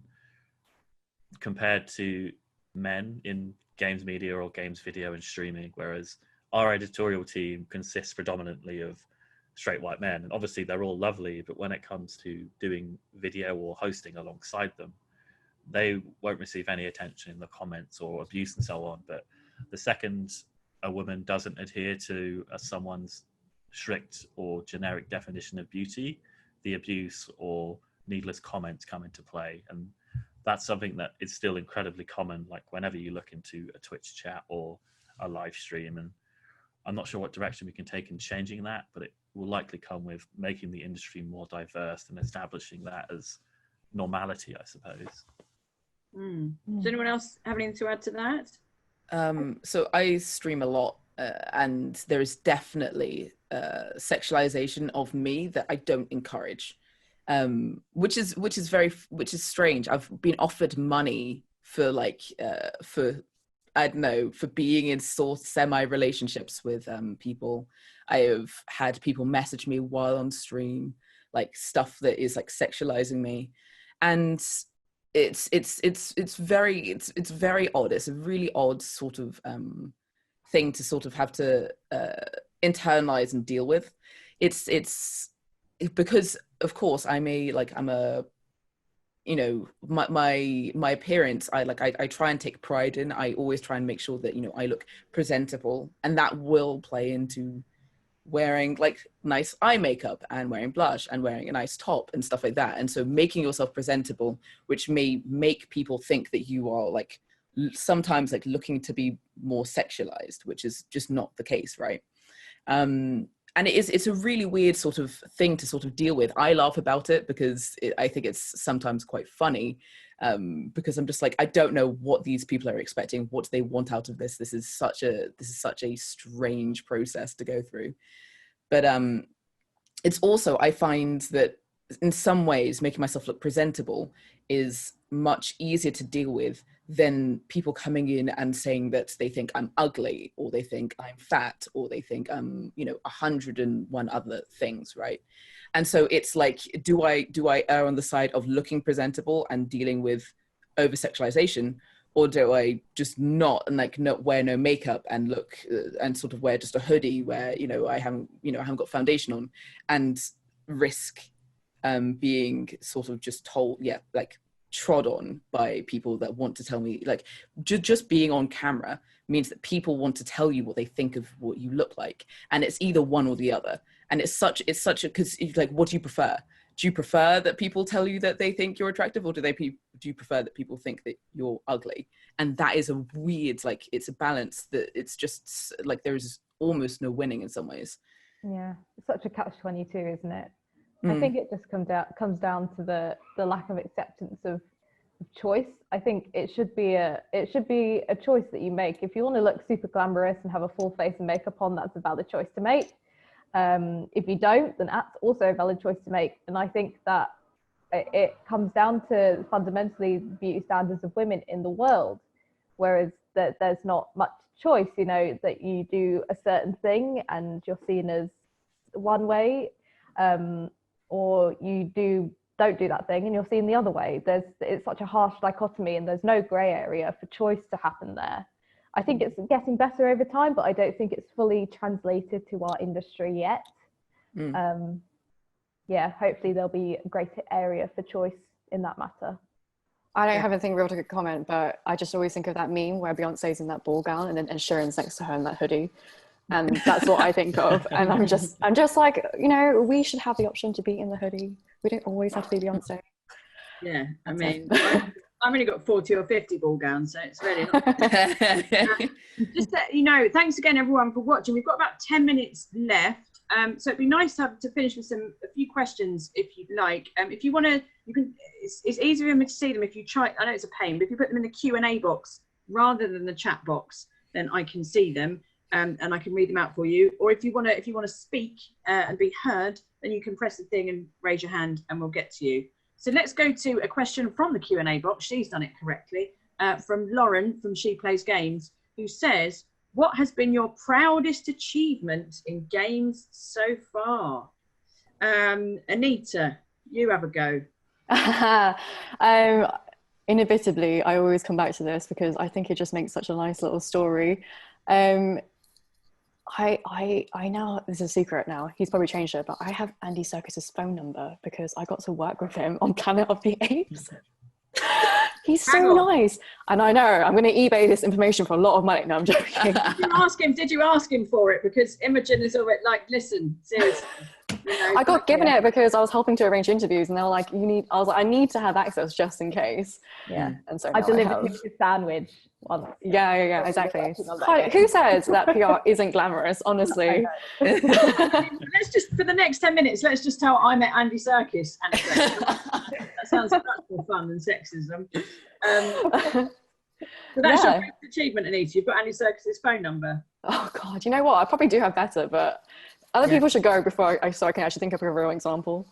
Speaker 5: compared to men in games media or games video and streaming, whereas our editorial team consists predominantly of straight white men. And obviously they're all lovely, but when it comes to doing video or hosting alongside them, they won't receive any attention in the comments or abuse and so on. But the second a woman doesn't adhere to someone's strict or generic definition of beauty, the abuse or needless comments come into play. And that's something that is still incredibly common, like whenever you look into a Twitch chat or a live stream. And I'm not sure what direction we can take in changing that, but it will likely come with making the industry more diverse and establishing that as normality, I suppose.
Speaker 2: Does anyone else have anything to add to that?
Speaker 4: So I stream a lot, and there is definitely sexualization of me that I don't encourage, which is strange. I've been offered money for I don't know, for being in sort of semi relationships with people. I have had people message me while on stream, like stuff that is like sexualizing me, and it's very odd. It's a really odd sort of thing to sort of have to internalize and deal with. It's because of course I'm a you know, my appearance, I try and take pride in. I always try and make sure that, you know, I look presentable, and that will play into wearing like nice eye makeup and wearing blush and wearing a nice top and stuff like that. And so making yourself presentable, which may make people think that you are like sometimes like looking to be more sexualized, which is just not the case, right? And it's a really weird sort of thing to sort of deal with. I laugh about it because I think it's sometimes quite funny, because I'm just like, I don't know what these people are expecting. What do they want out of this? This is such a strange process to go through. But it's also, I find that in some ways making myself look presentable is much easier to deal with than people coming in and saying that they think I'm ugly, or they think I'm fat, or they think I'm, you know, 101 other things, right? And so it's like, do I err on the side of looking presentable and dealing with over-sexualization, or do I just not wear no makeup and look and sort of wear just a hoodie where, you know, I haven't got foundation on, and risk being sort of just told, trod on by people that want to tell me, like, just being on camera means that people want to tell you what they think of what you look like, and it's either one or the other. And it's such a, because like, what do you prefer? Do you prefer that people tell you that they think you're attractive, or do you prefer that people think that you're ugly? And that is a weird, like, it's a balance that it's just like there's almost no winning in some ways.
Speaker 6: Yeah, it's such a catch-22, isn't it? I think it just comes down to the lack of acceptance of choice. I think it should be a choice that you make. If you want to look super glamorous and have a full face and makeup on, that's a valid choice to make. If you don't, then that's also a valid choice to make. And I think that it comes down to fundamentally beauty standards of women in the world, whereas that there's not much choice, you know, that you do a certain thing and you're seen as one way, or you don't do that thing and you're seen the other way. It's such a harsh dichotomy, and there's no grey area for choice to happen there. I think it's getting better over time, but I don't think it's fully translated to our industry yet. Yeah, hopefully there'll be a greater area for choice in that matter.
Speaker 3: I don't have anything real to comment, but I just always think of that meme where Beyonce's in that ball gown and then Ed Sheeran's next to her in that hoodie. And that's what I think of. And I'm just like, you know, we should have the option to be in the hoodie. We don't always have to be Beyonce.
Speaker 2: Yeah, I mean, I've only got 40 or 50 ball gowns, so it's really not. Just that, you know, thanks again everyone for watching. We've got about 10 minutes left. So it'd be nice to finish with a few questions if you'd like. If you want to, you can. It's easier for me to see them if you try. I know it's a pain, but if you put them in the Q&A box rather than the chat box, then I can see them. And I can read them out for you. Or if you want to speak and be heard, then you can press the thing and raise your hand, and we'll get to you. So let's go to a question from the Q&A box. She's done it correctly. From Lauren from She Plays Games, who says, "What has been your proudest achievement in games so far?" Anita, you have a go.
Speaker 3: Inevitably, I always come back to this because I think it just makes such a nice little story. I now, this is a secret now, he's probably changed it, but I have Andy Serkis's phone number because I got to work with him on Planet of the Apes. He's
Speaker 2: Hang
Speaker 3: so
Speaker 2: on.
Speaker 3: nice. And I know, I'm going to eBay this information for a lot of money. No, I'm joking.
Speaker 2: Did you ask him for it? Because Imogen is already like, listen, seriously. You know,
Speaker 3: I got given it because I was helping to arrange interviews, and they were like, I was like, I need to have access just in case.
Speaker 6: Yeah.
Speaker 3: And so
Speaker 6: I
Speaker 3: now
Speaker 6: delivered
Speaker 3: have.
Speaker 6: him his sandwich once.
Speaker 3: Yeah, exactly.
Speaker 6: Hi,
Speaker 3: Who says that PR isn't glamorous, honestly?
Speaker 2: let's just, for the next 10 minutes, let's just tell I met Andy Serkis. That sounds much more fun than sexism. So that's your greatest achievement, Anita. You've got Andy Serkis' phone number.
Speaker 3: Oh God, you know what? I probably do have better, but other people should go before so I can actually think of a real example.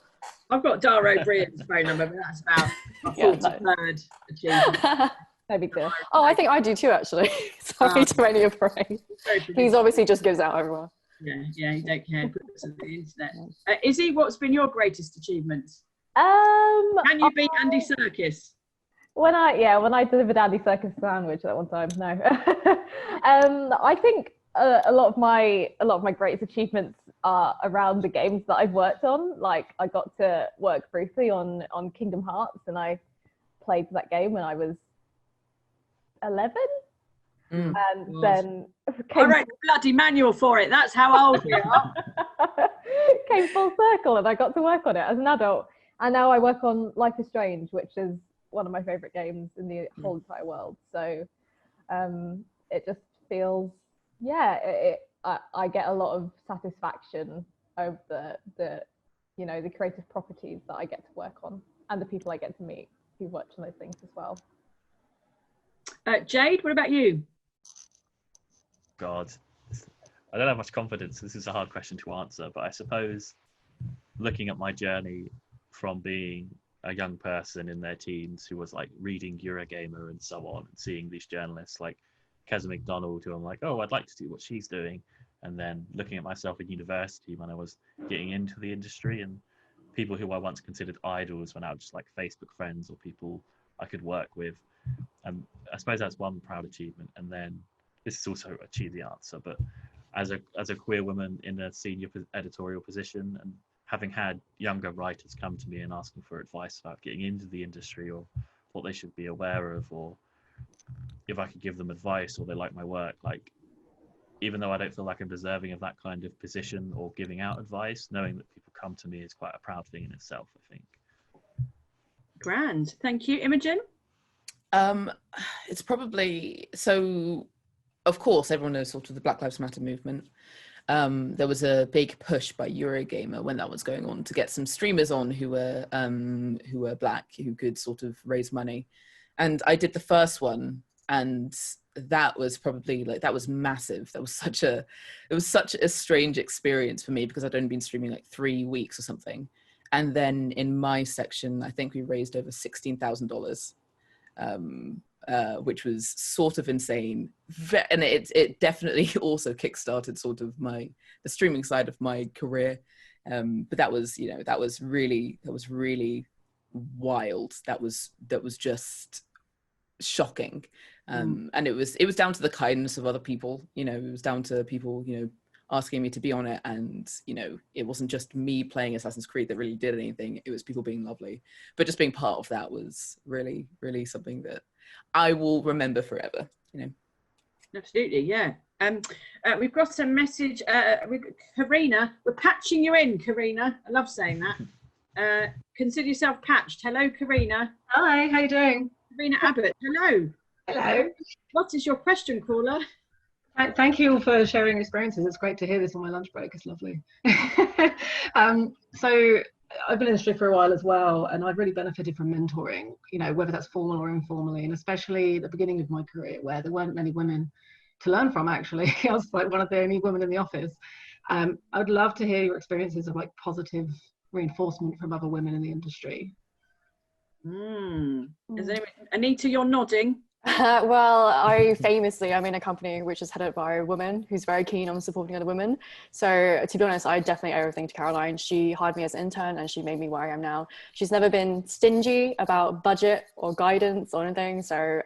Speaker 2: I've got Dara O'Brien's phone number, but that's about a 43rd achievement.
Speaker 6: No big deal.
Speaker 3: Oh, I think I do too, actually. Sorry to any of Ray. He's obviously just gives out everywhere.
Speaker 2: Yeah, you don't care. Puts it on the internet. Izzy, what's been your greatest achievement? Can you beat Andy Serkis?
Speaker 6: When I delivered Andy Serkis' sandwich that one time, no. I think a lot of my greatest achievements are around the games that I've worked on. Like, I got to work briefly on Kingdom Hearts, and I played that game when I was 11. And then
Speaker 2: I wrote the bloody manual for it. That's how old we are.
Speaker 6: Came full circle, and I got to work on it as an adult. And now I work on Life is Strange, which is one of my favorite games in the whole entire world. So it just feels, I get a lot of satisfaction over the creative properties that I get to work on, and the people I get to meet who work on those things as well.
Speaker 2: Jade, what about you?
Speaker 5: God, I don't have much confidence. This is a hard question to answer, but I suppose looking at my journey from being a young person in their teens who was like reading Eurogamer and so on, and seeing these journalists like Keza McDonald, who I'm like, oh, I'd like to do what she's doing, and then looking at myself in university when I was getting into the industry, and people who I once considered idols when I was just like Facebook friends or people I could work with. I suppose that's one proud achievement. And then this is also a cheesy answer, but as a queer woman in a senior editorial position, and having had younger writers come to me and asking for advice about getting into the industry or what they should be aware of, or if I could give them advice or they like my work, like, even though I don't feel like I'm deserving of that kind of position or giving out advice, knowing that people come to me is quite a proud thing in itself, I think.
Speaker 2: Grand. Thank you. Imogen?
Speaker 4: It's probably, so of course everyone knows sort of the Black Lives Matter movement. There was a big push by Eurogamer when that was going on to get some streamers on who were black, who could sort of raise money. And I did the first one, and that was probably like, that was massive. It was such a strange experience for me, because I'd only been streaming like 3 weeks or something. And then in my section, I think we raised over $16,000. Which was sort of insane, and it definitely also kickstarted sort of the streaming side of my career. But that was really wild. That was just shocking. And it was down to the kindness of other people. It was down to people asking me to be on it, and it wasn't just me playing Assassin's Creed that really did anything. It was people being lovely, but just being part of that was really, really something that I will remember forever.
Speaker 2: Absolutely, yeah. We've got a message. Korina, we're patching you in, Korina. I love saying that. Consider yourself patched. Hello, Korina.
Speaker 9: Hi, how you doing?
Speaker 2: Korina Abbott. Hello.
Speaker 9: Hello.
Speaker 2: What is your question, caller?
Speaker 9: Thank you all for sharing experiences. It's great to hear this on my lunch break. It's lovely. So I've been in the industry for a while as well, and I've really benefited from mentoring, whether that's formal or informally, and especially at the beginning of my career where there weren't many women to learn from, actually. I was like one of the only women in the office. I'd love to hear your experiences of like positive reinforcement from other women in the industry.
Speaker 2: Is there, Anita, you're nodding.
Speaker 3: Well, I'm in a company which is headed by a woman who's very keen on supporting other women. So to be honest, I definitely owe everything to Caroline. She hired me as an intern, and she made me where I am now. She's never been stingy about budget or guidance or anything. So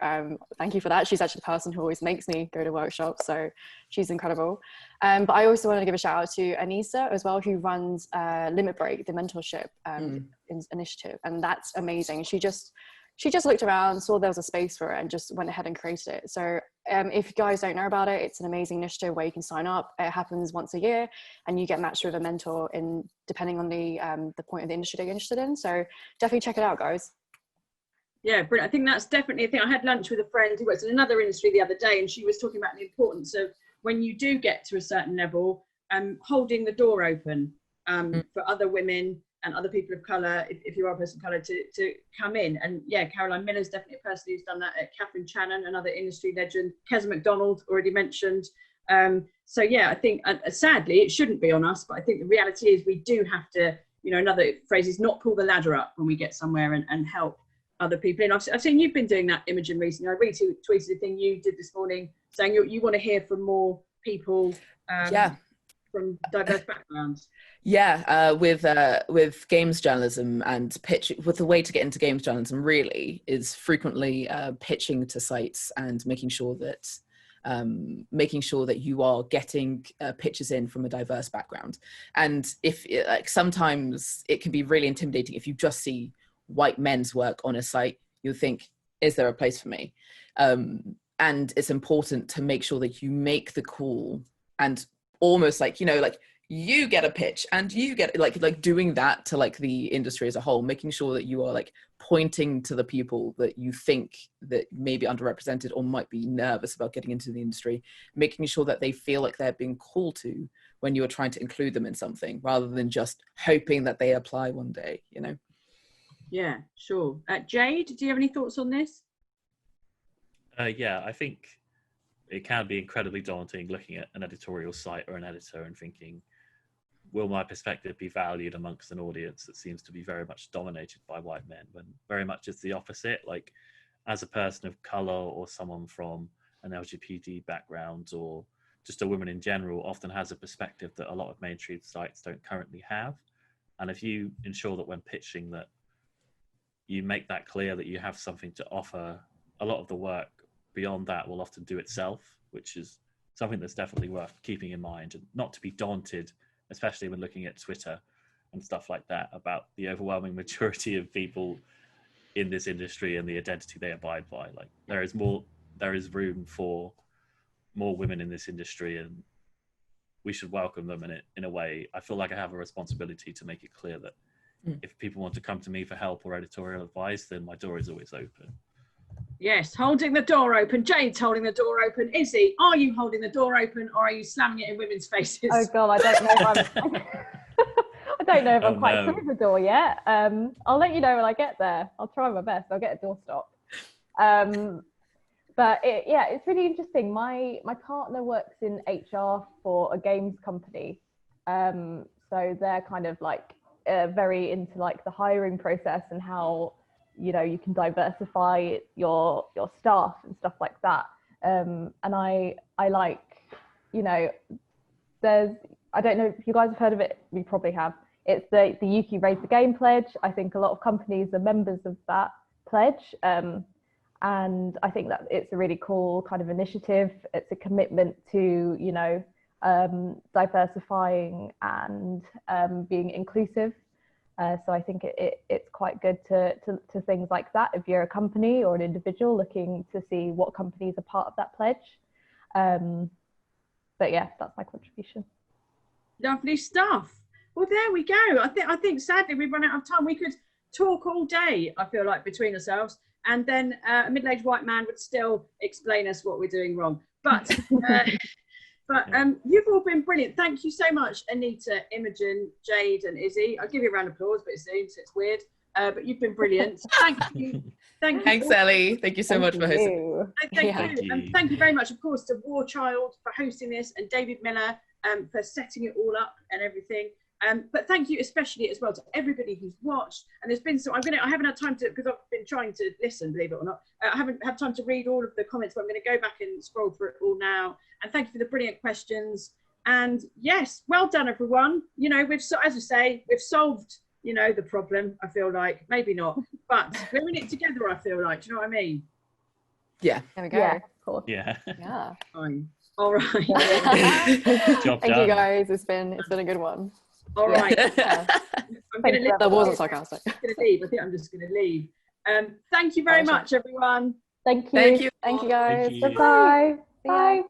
Speaker 3: thank you for that. She's actually the person who always makes me go to workshops. So she's incredible. But I also want to give a shout out to Anissa as well, who runs Limit Break, the mentorship initiative. And that's amazing. She just she just looked around, saw there was a space for it, and just went ahead and created it. So if you guys don't know about it, it's an amazing initiative where you can sign up. It happens once a year, and you get matched with a mentor in depending on the point of the industry that you're interested in. So definitely check it out, guys.
Speaker 2: Yeah, brilliant. I think that's definitely a thing. I had lunch with a friend who works in another industry the other day, and she was talking about the importance of when you do get to a certain level, holding the door open for other women and other people of colour, if you are a person of colour, to come in. And yeah, Caroline Miller's definitely a person who's done that. Catherine Channon, another industry legend. Kez McDonald, already mentioned. So yeah, I think sadly it shouldn't be on us, but I think the reality is we do have to, you know, another phrase is not pull the ladder up when we get somewhere and help other people in. I've seen you've been doing that, Imogen, recently. I retweeted a thing you did this morning saying you want to hear from more people from diverse backgrounds.
Speaker 4: Yeah, with games journalism and with the way to get into games journalism really is frequently pitching to sites and making sure that you are getting pitches in from a diverse background. And if sometimes it can be really intimidating if you just see white men's work on a site, you'll think, is there a place for me? And it's important to make sure that you make the call and almost you get a pitch and you get doing that to the industry as a whole, making sure that you are pointing to the people that you think that may be underrepresented or might be nervous about getting into the industry, making sure that they feel like they're being called to when you are trying to include them in something rather than just hoping that they apply one day, you know?
Speaker 2: Yeah, sure. Jade, do you have any thoughts on this?
Speaker 5: Yeah, I think it can be incredibly daunting looking at an editorial site or an editor and thinking, will my perspective be valued amongst an audience that seems to be very much dominated by white men, when very much it's the opposite? As a person of color or someone from an LGBT background or just a woman in general often has a perspective that a lot of mainstream sites don't currently have. And if you ensure that when pitching that you make that clear that you have something to offer, a lot of the work beyond that will often do itself, which is something that's definitely worth keeping in mind, and not to be daunted, especially when looking at Twitter and stuff like that, about the overwhelming majority of people in this industry and the identity they abide by. There is room for more women in this industry, and we should welcome them in a way. I feel like I have a responsibility to make it clear that if people want to come to me for help or editorial advice, then my door is always open.
Speaker 2: Yes, holding the door open. Jade's holding the door open. Izzy, are you holding the door open or are you slamming it in women's faces?
Speaker 6: Oh God, I don't know if I'm I don't know if I'm quite through the door yet. I'll let you know when I get there. I'll try my best. I'll get a doorstop. But it's really interesting. My partner works in HR for a games company. So they're kind of very into the hiring process and how you can diversify your staff and stuff like that. And I there's, I don't know if you guys have heard of it, you probably have. It's the Yuki Raise the Game pledge. I think a lot of companies are members of that pledge. And I think that it's a really cool kind of initiative. It's a commitment to, diversifying and being inclusive. So I think it's quite good to things like that if you're a company or an individual looking to see what companies are part of that pledge. But yeah, that's my contribution.
Speaker 2: Lovely stuff. Well, there we go. I think sadly we've run out of time. We could talk all day, I feel like, between ourselves, and then a middle-aged white man would still explain us what we're doing wrong. But you've all been brilliant. Thank you so much, Anita, Imogen, Jade, and Izzy. I'll give you a round of applause, but it seems it's weird. But you've been brilliant. Thank you.
Speaker 4: Thanks, Ellie. Thank you so much for hosting.
Speaker 2: Thank you. And thank you very much, of course, to War Child for hosting this, and David Miller for setting it all up and everything. But thank you especially as well to everybody who's watched. And there's been I haven't had time to, because I've been trying to listen, believe it or not. I haven't had time to read all of the comments, but I'm going to go back and scroll through it all now. And thank you for the brilliant questions. And yes, well done, everyone. We've, as I say, we've solved, the problem, I feel like. Maybe not, but we're in it together, I feel like. Do you know what I mean?
Speaker 4: Yeah.
Speaker 3: There we go.
Speaker 6: Yeah, of course.
Speaker 5: Yeah.
Speaker 3: Yeah.
Speaker 2: Fine. All right.
Speaker 3: Thank you, guys. It's been a good one.
Speaker 2: All right.
Speaker 3: Yeah.
Speaker 2: I'm going to leave.
Speaker 3: That wasn't sarcastic.
Speaker 2: I'm going to leave. I think I'm just going to leave. Thank you very much, everyone.
Speaker 6: Thank you.
Speaker 3: Thank you.
Speaker 6: Guys.
Speaker 5: Thank you.
Speaker 6: Bye.
Speaker 3: See ya.
Speaker 6: Bye.